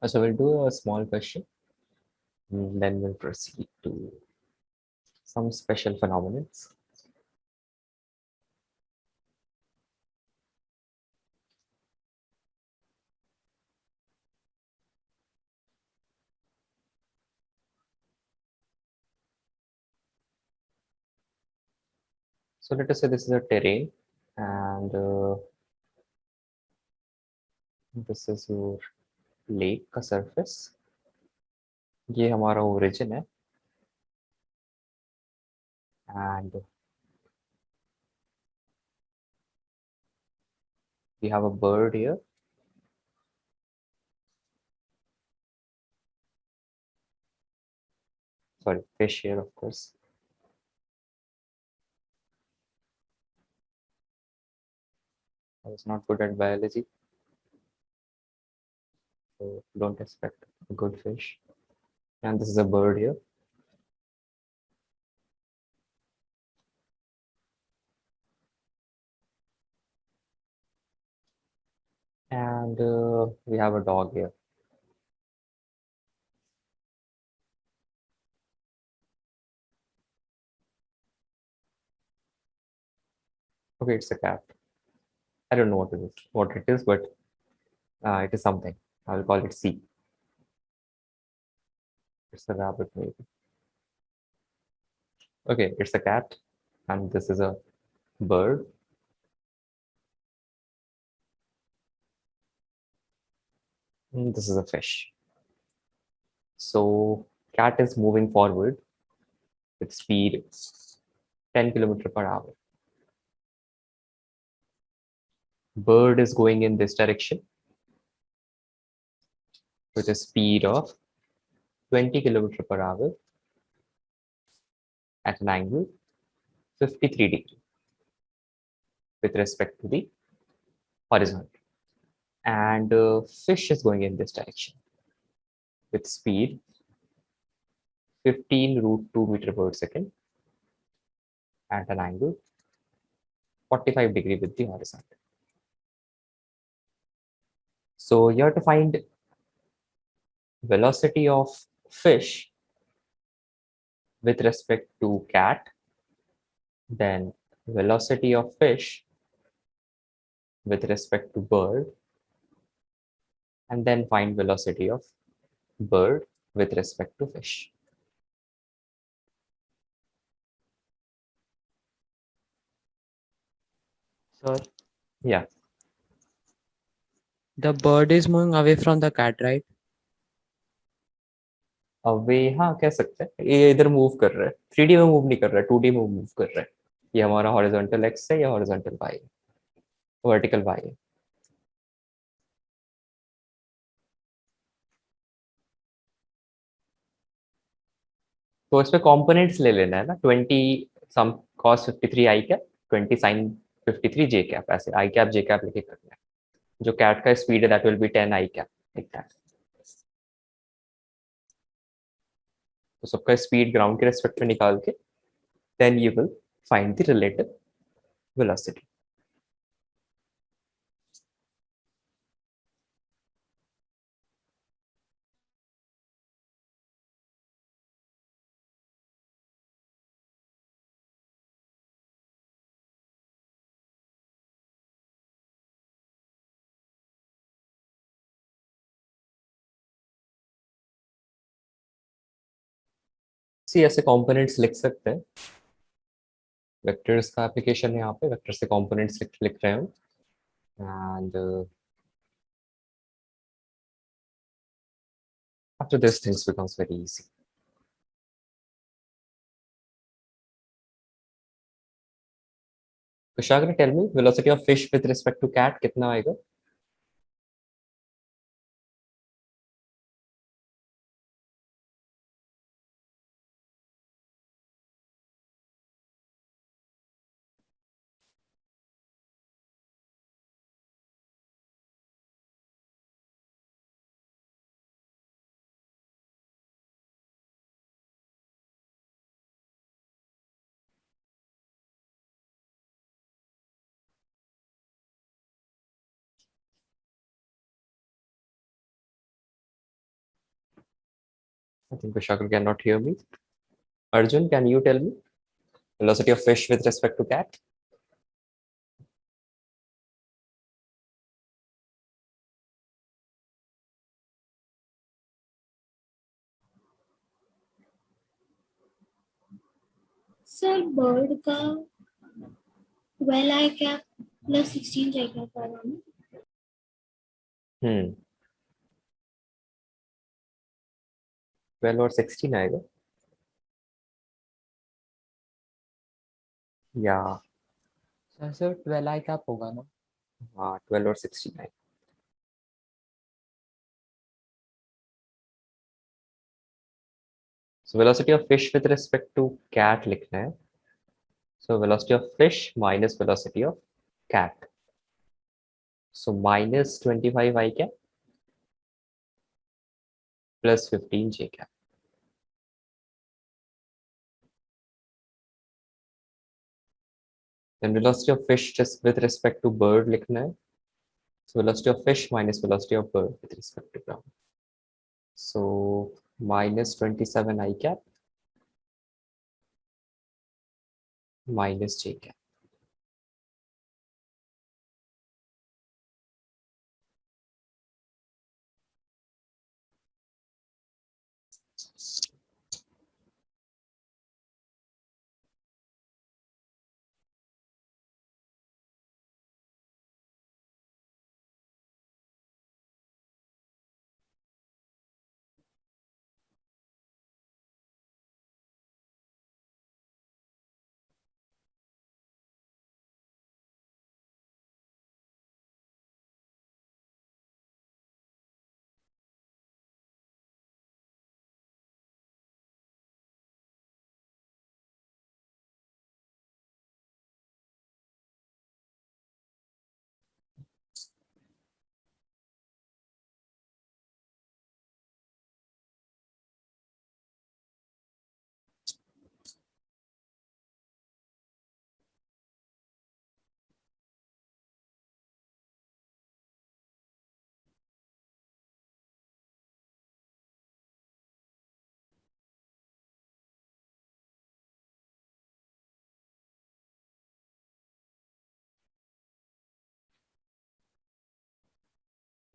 Speaker 1: So we'll do a small question, then we'll proceed to some special phenomena. So let us say this is a terrain and this is your lake का surface, ये हमारा origin है and we have a bird here, sorry fish here of course, I was not good at biology so don't expect a good fish, and this is a bird here and we have a dog here. Okay, it's a cat. I don't know what it is, but it is something. I'll call it C. It's a rabbit maybe. Okay, it's a cat, and this is a bird. And this is a fish. So cat is moving forward with speed 10 kilometers per hour. Bird is going in this direction with a speed of 20 kilometers per hour at an angle 53 degrees with respect to the horizon. And fish is going in this direction with speed 15 root 2 meter per second at an angle 45 degree with the horizon. So you have to find velocity of fish with respect to cat, then velocity of fish with respect to bird, and then find velocity of bird with respect to fish.
Speaker 6: Sir,
Speaker 1: Yeah,
Speaker 6: the bird is moving away from the cat, right?
Speaker 1: Away, हाँ कह सकते हैं, ये इधर move कर रहा है, 3D में मूव नहीं कर रहा है, 2D में मूव कर रहा है। ये हमारा हॉरिजॉन्टल एक्स है या हॉरिजॉन्टल वाई है, वर्टिकल वाई है। तो इसमें कंपोनेंट्स ले लेना है ना, 20 सम cos 53 आई कैप, 20 sin 53 जे कैप, ऐसे आई कैप जे कैप लेके करना है। जो कैट का स्पीड है that will be 10 I cap, like that. तो सबका स्पीड ग्राउंड के रेस्पेक्ट में निकाल के then you will find the relative velocity. See ऐसे कंपोनेंट्स लिख सकते हैं, वेक्टर्स का एप्लीकेशन है यहाँ पे, वेक्टर से कंपोनेंट्स लिख रहे हो and after this things becomes very easy. Kushagra, tell me velocity of fish with respect to cat कितना आएगा? I think Kushagra cannot hear me. Arjun, can you tell me velocity of fish with respect to cat?
Speaker 3: Sir bird का 12 आई cap plus 16 जे cap आएगा ना?
Speaker 1: Hmm. 12 और 16 आएगा या
Speaker 6: sir 12 आई cap होगा ना?
Speaker 1: हाँ 12 और 16 आएगा। So velocity of fish with respect to cat लिखना है। So velocity of fish minus velocity of cat. So minus 25 I cap plus 15 j cap. Then velocity of fish just with respect to bird लिखना है। So velocity of fish minus velocity of bird with respect to ground. So minus 27 I cap minus j cap.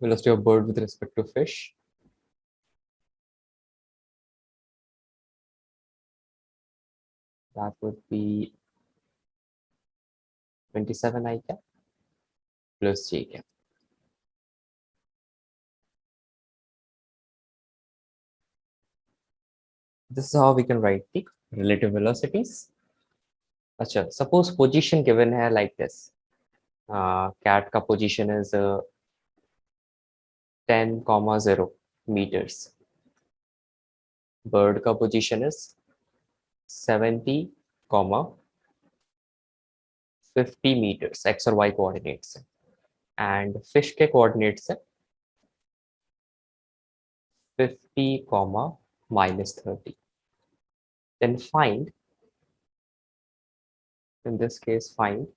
Speaker 1: Velocity of bird with respect to fish. That would be 27 I cap plus j cap. this is how we can write the relative velocities. अच्छा, suppose position given है like this. Cat का position is 10,0 meters. Bird का position is 70, 50 meters. X और Y coordinates है. And fish के coordinates है 50, -30. Then find, in this case, find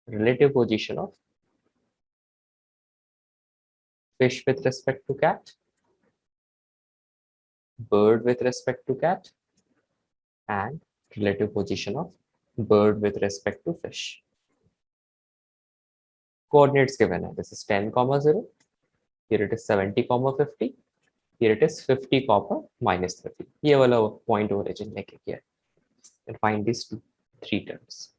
Speaker 1: relative position of fish with respect to cat, bird with respect to cat, and relative position of bird with respect to fish. Coordinates given है. This is 10, 0. Here it is 70, 50. Here it is 50, -30. ये वाला point origin लेके किया है. And find these three terms.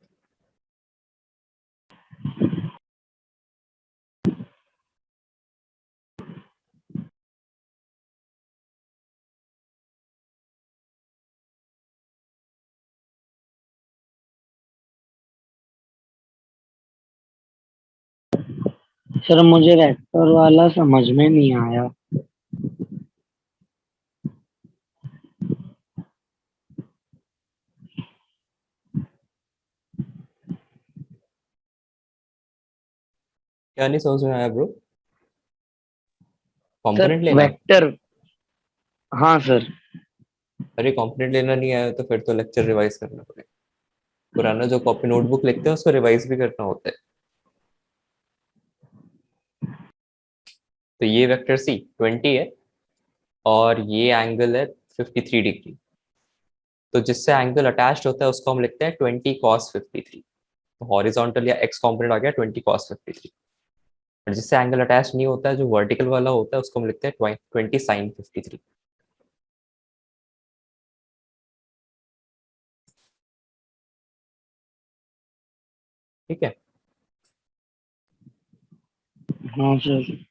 Speaker 4: Sir मुझे vector वाला समझ में नहीं आया।
Speaker 1: क्या नहीं समझ में आया ब्रो?
Speaker 4: सर
Speaker 1: कंपोनेंट लेना है?
Speaker 4: वेक्टर, हाँ सर।
Speaker 1: अरे कंपोनेंट लेना नहीं आया तो फिर तो लेक्चर रिवाइज करना पड़ेगा. पुराना जो कॉपी नोटबुक लिखते हैं उसको रिवाइज भी करना होता है. तो ये वेक्टर सी 20 है और ये एंगल है 53 डिग्री. तो जिससे एंगल अटैच्ड होता है उसको हम लिखते हैं 20 cos 53. तो हॉरिजॉन्टल या एक्स कंपोनेंट आ गया 20 cos 53. और जिससे एंगल अटैच नहीं होता है, जो वर्टिकल वाला होता है, उसको हम लिखते हैं 20 sin 53. ठीक है.
Speaker 4: हाँ सर।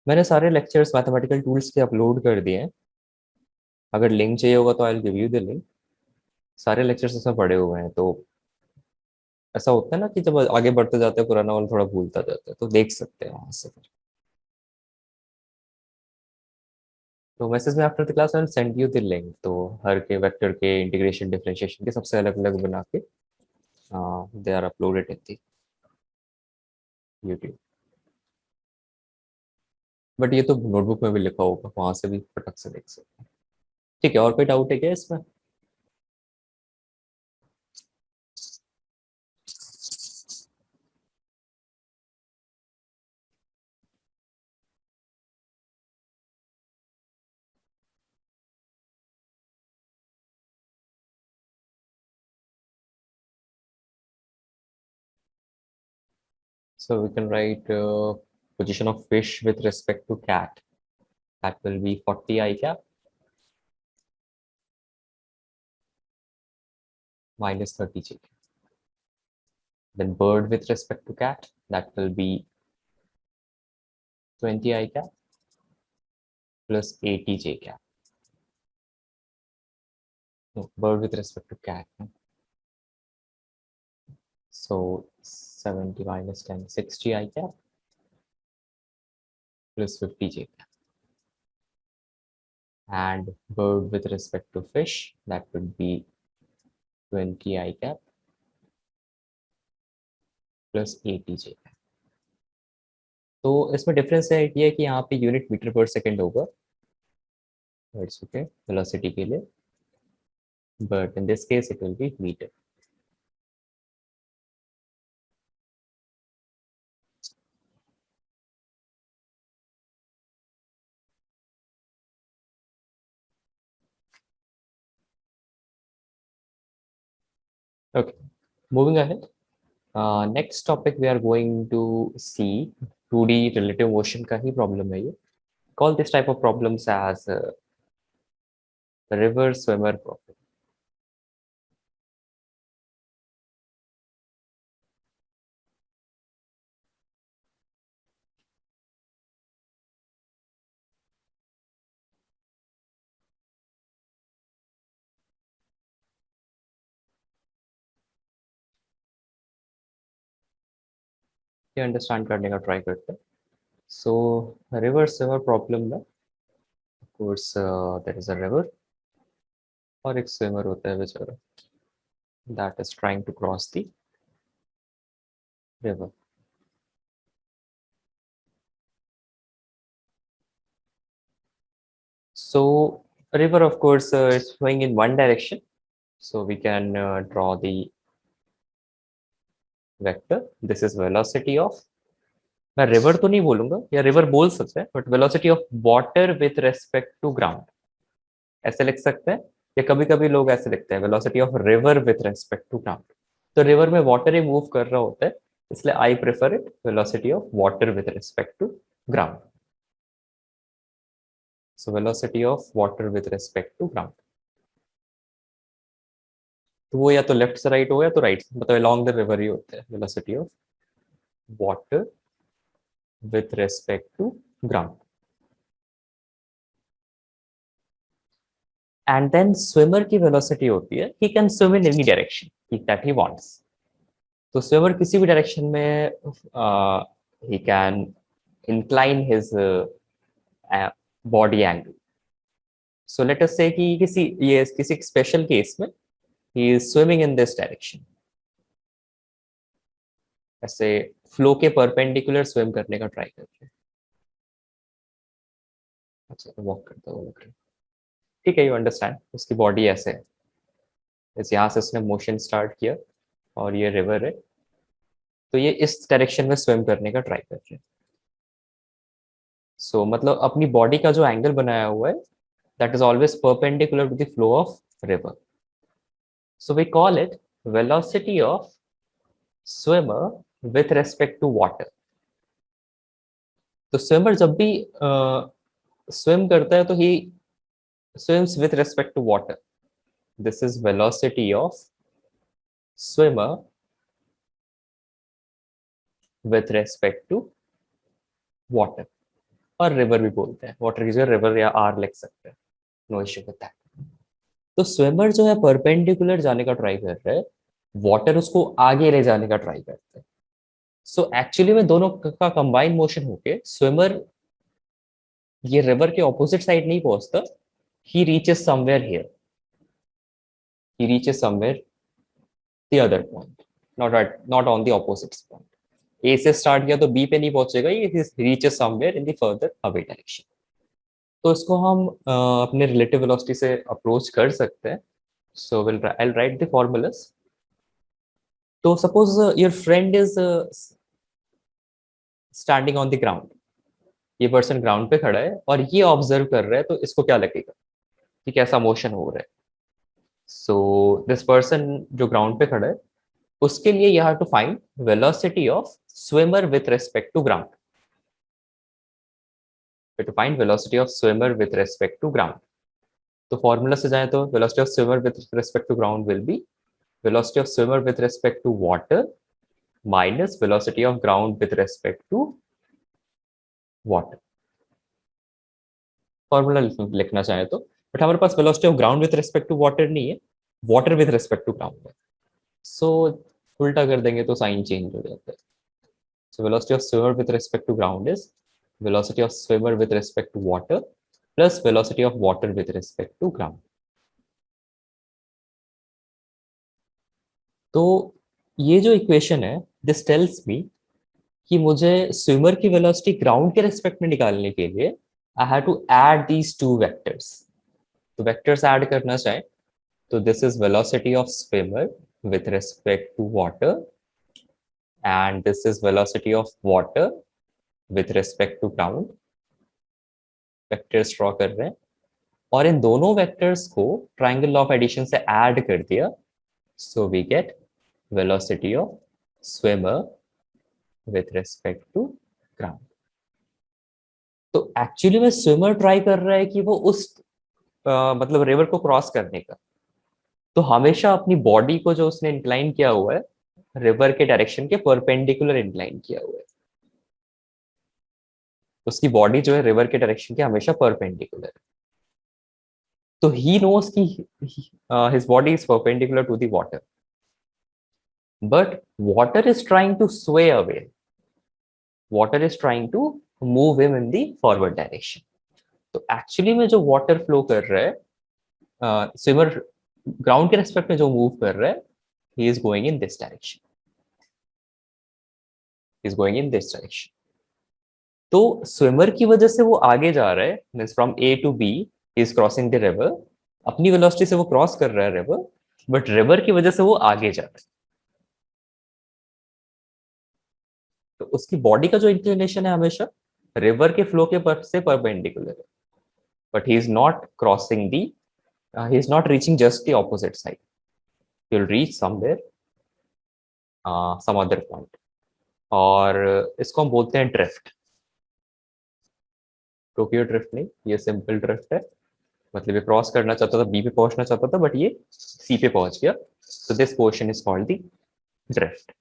Speaker 1: मैंने सारे लेक्चर्स मैथमेटिकल टूल्स के अपलोड कर दिए हैं. अगर लिंक चाहिए होगा तो I will give you the link. सारे लेक्चर्स इसमें पड़े हुए हैं. तो ऐसा होता है ना कि जब आगे बढ़ते जाते हैं पुराना वाला थोड़ा भूलता जाता है, तो देख सकते हैं वहां से. तो मैसेज में after the class I will send you the link. तो हर के वेक्टर के इंटीग्रेशन डिफरेंशिएशन के सबसे अलग अलग बना के दे are uploaded in the YouTube. But ये तो नोटबुक में भी लिखा होगा, वहां से भी फटक से देख सकते हैं. ठीक है. और कोई डाउट है क्या इसमें? So we can write position of fish with respect to cat. That will be 40 I cap -30 j cap. Then bird with respect to cat, that will be 20 I cap plus 80 j cap. No, bird with respect to cat. So 70 minus 10, 60 I cap plus 50 j cap. And bird with respect to fish, that would be 20 I cap plus 80 j cap. तो इसमें difference है ये कि यहाँ पे unit metre पर second होगा. It's okay velocity के लिए. But in this case it will be meter. Okay, moving ahead. Next topic we are going to see 2D relative motion का ही problem है ये. Call this type of problems as river swimmer problem. ये understand करने का try करते हैं. So river swimmer problem में of course there is a river और एक स्विमर होता है बेचारा that is trying to cross the river. So river of course is flowing in one direction. So we can draw the vector. This is velocity of, मैं river तो नहीं बोलूंगा या river बोल सकते हैं but velocity of water with respect to ground ऐसे लिख सकते हैं या कभी कभी लोग ऐसे लिखते हैं velocity of river with respect to ground. तो river में water ही move कर रहा होता है इसलिए I prefer it velocity of water with respect to ground. So velocity of water with respect to ground. तो वो या तो लेफ्ट से राइट हो या तो राइट मतलब along the river ही होता है velocity of water with respect to ground. And then swimmer की velocity होती है he can swim in any direction that he wants. तो swimmer किसी भी direction में he can incline his body angle. So let us say कि किसी special case में he is swimming in this direction. ऐसे फ्लो के परपेंडिकुलर स्विम करने का ट्राई करते हैं. अच्छा वॉक करता हुआ लग रहा है. ठीक है यू अंडरस्टैंड उसकी बॉडी ऐसे है इस यहाँ से उसने मोशन स्टार्ट किया और ये रिवर है तो ये इस डायरेक्शन में स्विम करने का ट्राई कर रहे हैं. सो मतलब अपनी बॉडी का जो एंगल बनाया हुआ है that is always perpendicular to the flow of river. So we call it velocity of swimmer with respect to water. तो स्विमर जब भी स्विम करता है तो ही swims with respect to water. This is velocity of swimmer with respect to water. और river भी बोलते हैं water की जगह river या R लिख सकते हैं no issue with that. तो swimmer जो है perpendicular जाने का ट्राई कर रहा है water उसको आगे ले जाने का ट्राई करता है. So actually में दोनों का combined motion होके swimmer ये river के opposite side नहीं पहुंचता. He reaches somewhere here. He reaches somewhere the other point, not on the opposite point. A से start किया तो B पे नहीं पहुंचेगा ये reaches somewhere in the further away direction. तो इसको हम अपने relative velocity से approach कर सकते हैं. So I'll write the formulas. तो suppose your friend is standing on the ground. ये person ground पे खड़ा है और ये observe कर रहा है तो इसको क्या लगेगा कि कैसा मोशन हो रहा है. सो दिस पर्सन जो ग्राउंड पे खड़ा है उसके लिए you have to find velocity of swimmer with respect to ground. To find velocity of swimmer with respect to ground तो फॉर्मूला से जाए तो velocity of swimmer with respect to ground will be velocity of swimmer with respect to water minus velocity of ground with respect to water. Formula लिखना चाहे तो but हमारे पास velocity of ground with respect to water नहीं है water with respect to ground है. So उल्टा कर देंगे तो साइन चेंज हो जाता है. So velocity of swimmer with respect to ground is velocity of swimmer with respect to water plus velocity of water with respect to ground. तो ये जो इक्वेशन है दिस टेल्स मी कि मुझे स्विमर की वेलोसिटी ग्राउंड के respect में निकालने के लिए I have to add these two vectors. तो वेक्टर्स ऐड करना चाहे तो this is velocity of swimmer with respect to water and this is velocity of water with respect to ground. Vectors draw कर रहे हैं और इन दोनों वेक्टर्स को ट्रायंगल ऑफ एडिशन से ऐड कर दिया so we get velocity of swimmer with respect to ground. तो एक्चुअली में स्विमर ट्राई कर रहा है कि वो उस मतलब रिवर को क्रॉस करने का तो हमेशा अपनी बॉडी को जो उसने इंक्लाइन किया हुआ है रिवर के डायरेक्शन के परपेंडिकुलर इंक्लाइन किया हुआ है. उसकी बॉडी जो है रिवर के डायरेक्शन के हमेशा परपेंडिकुलर है. तो ही नोस कि his body is perpendicular to the water but water is trying to sway away. water is trying to move him in the forward direction. तो एक्चुअली में जो वाटर फ्लो कर रहा है, स्विमर ग्राउंड के respect में जो मूव कर रहा है, he is going in this direction. He is going in this direction. तो स्विमर की वजह से वो आगे जा रहा है, means from A to B is crossing the river, अपनी वेलोसिटी से वो क्रॉस कर रहा है रिवर, बट रिवर की वजह से वो आगे जा रहा है. तो उसकी बॉडी का जो इंक्लिनेशन है हमेशा रिवर के फ्लो के से परपेंडिकुलर है, but he is not crossing the, he is not reaching just the opposite side. He will reach somewhere, some other point, और इसको हम बोलते हैं ड्रिफ्ट. टोक्यो ड्रिफ्ट नहीं, ये सिंपल ड्रिफ्ट है. मतलब ये क्रॉस करना चाहता था, बी पे पहुंचना चाहता था, बट ये सी पे पहुंच गया. So this portion is called the drift.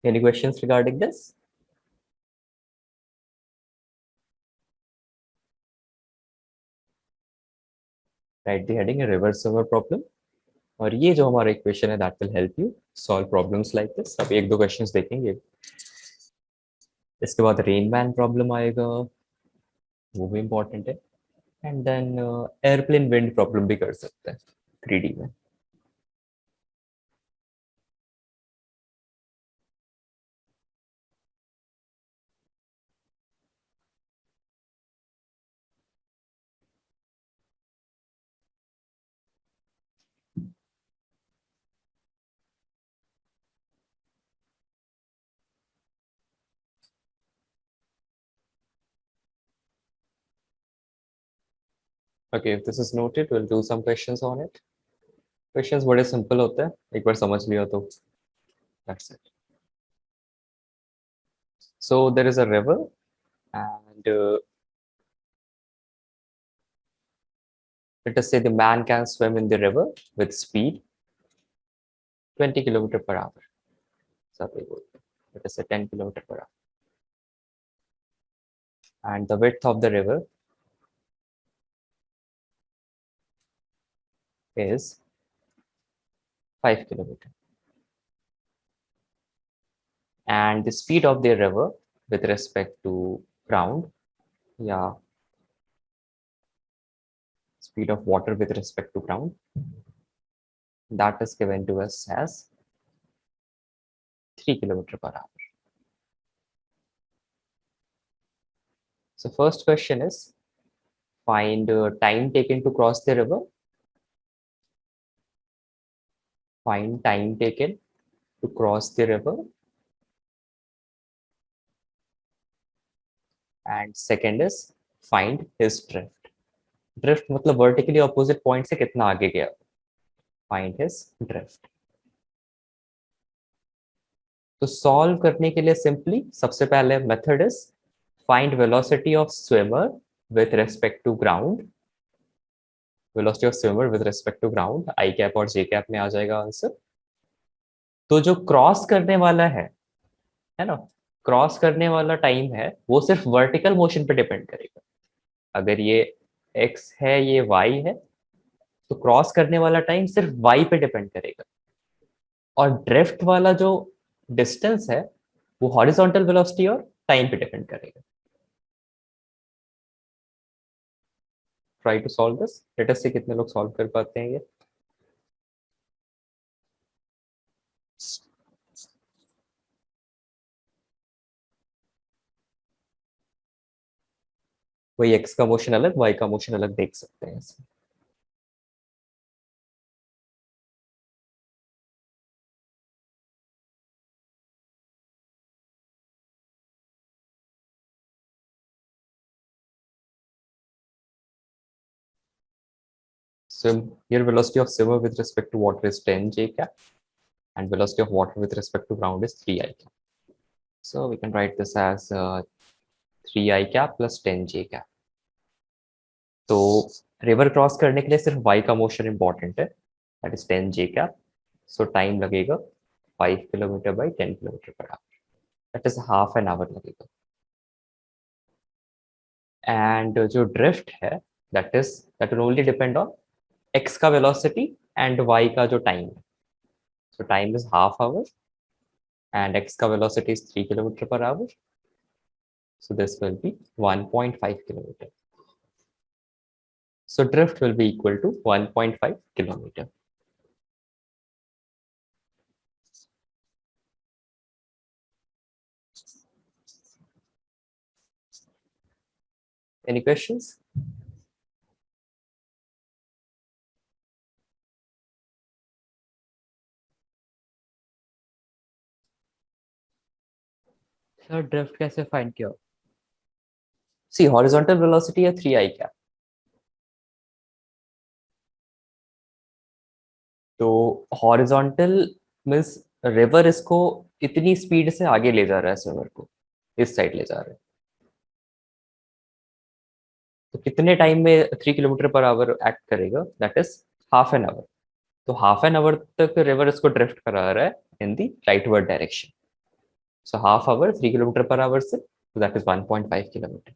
Speaker 1: Any questions regarding this? Write the heading a reverse server problem. और ये जो हमारा इक्वेशन है that will help you solve problems like this. अब एक दो क्वेश्चंस देखेंगे. इसके बाद रेनमैन प्रॉब्लम आएगा, वो भी इम्पोर्टेंट है. And then airplane wind problem भी कर सकते हैं 3D में. Okay, if this is noted, we'll do some questions on it. Questions बड़े simple होते हैं, एक बार समझ लिया तो that's it. So there is a river and let us say the man can swim in the river with speed 20 km per hour. Let us say 10 km per hour. And the width of the river is 5 km. And the speed of the river with respect to ground, yeah, speed of water with respect to ground, that is given to us as 3 km per hour. So first question is, find time taken to cross the river. Find time taken to cross the river. And second is, find his drift. Drift मतलब vertically opposite point से कितना आगे गया. Find his drift. तो solve करने के लिए simply सबसे पहले method is find velocity of swimmer with respect to ground. Velocity of swimmer with respect to ground, I cap और J cap में आ जाएगा आंसर. तो जो क्रॉस करने वाला है ना, क्रॉस करने वाला टाइम है वो सिर्फ वर्टिकल मोशन पे डिपेंड करेगा. अगर ये x है, ये y है, तो क्रॉस करने वाला टाइम सिर्फ y पे डिपेंड करेगा. और ड्रिफ्ट वाला जो डिस्टेंस है वो हॉरिजॉन्टल वेलोसिटी और टाइम पे डिपेंड करेगा. Try to solve this. Let us see कितने लोग सॉल्व कर पाते हैं ये. वही x का मोशन अलग, y का मोशन अलग देख सकते हैं इसमें. So here velocity of swimmer with respect to water is 10 j cap and velocity of water with respect to ground is 3 I cap. So we can write this as 3 I cap plus 10 j cap. तो river cross करने के लिए सिर्फ y का motion important है, that is 10 j cap. So time लगेगा 5 kilometre by 10 kilometre per our. That is half an our लगेगा। And जो ड्रिफ्ट है that will only depend on x का वेलोसिटी एंड y का जो टाइम है। सो time is half hour and x का velocity is 3 kilometer per hour. So this will be 1.5 kilometer. So drift will be equal to 1.5 kilometer. Any questions?
Speaker 6: Sir drift कैसे find किया?
Speaker 1: See, horizontal velocity है 3i cap. तो horizontal means river इसको इतनी speed से आगे ले जा रहा है, स्विमर को इस साइड ले जा रहा है। तो कितने टाइम में 3 किलोमीटर पर आवर एक्ट करेगा? That is half an hour. तो हाफ एन आवर तक रिवर इसको ड्रिफ्ट करा रहा है in the rightward direction. So half hour 3 kilometer per hour से, so that is 1.5 kilometer.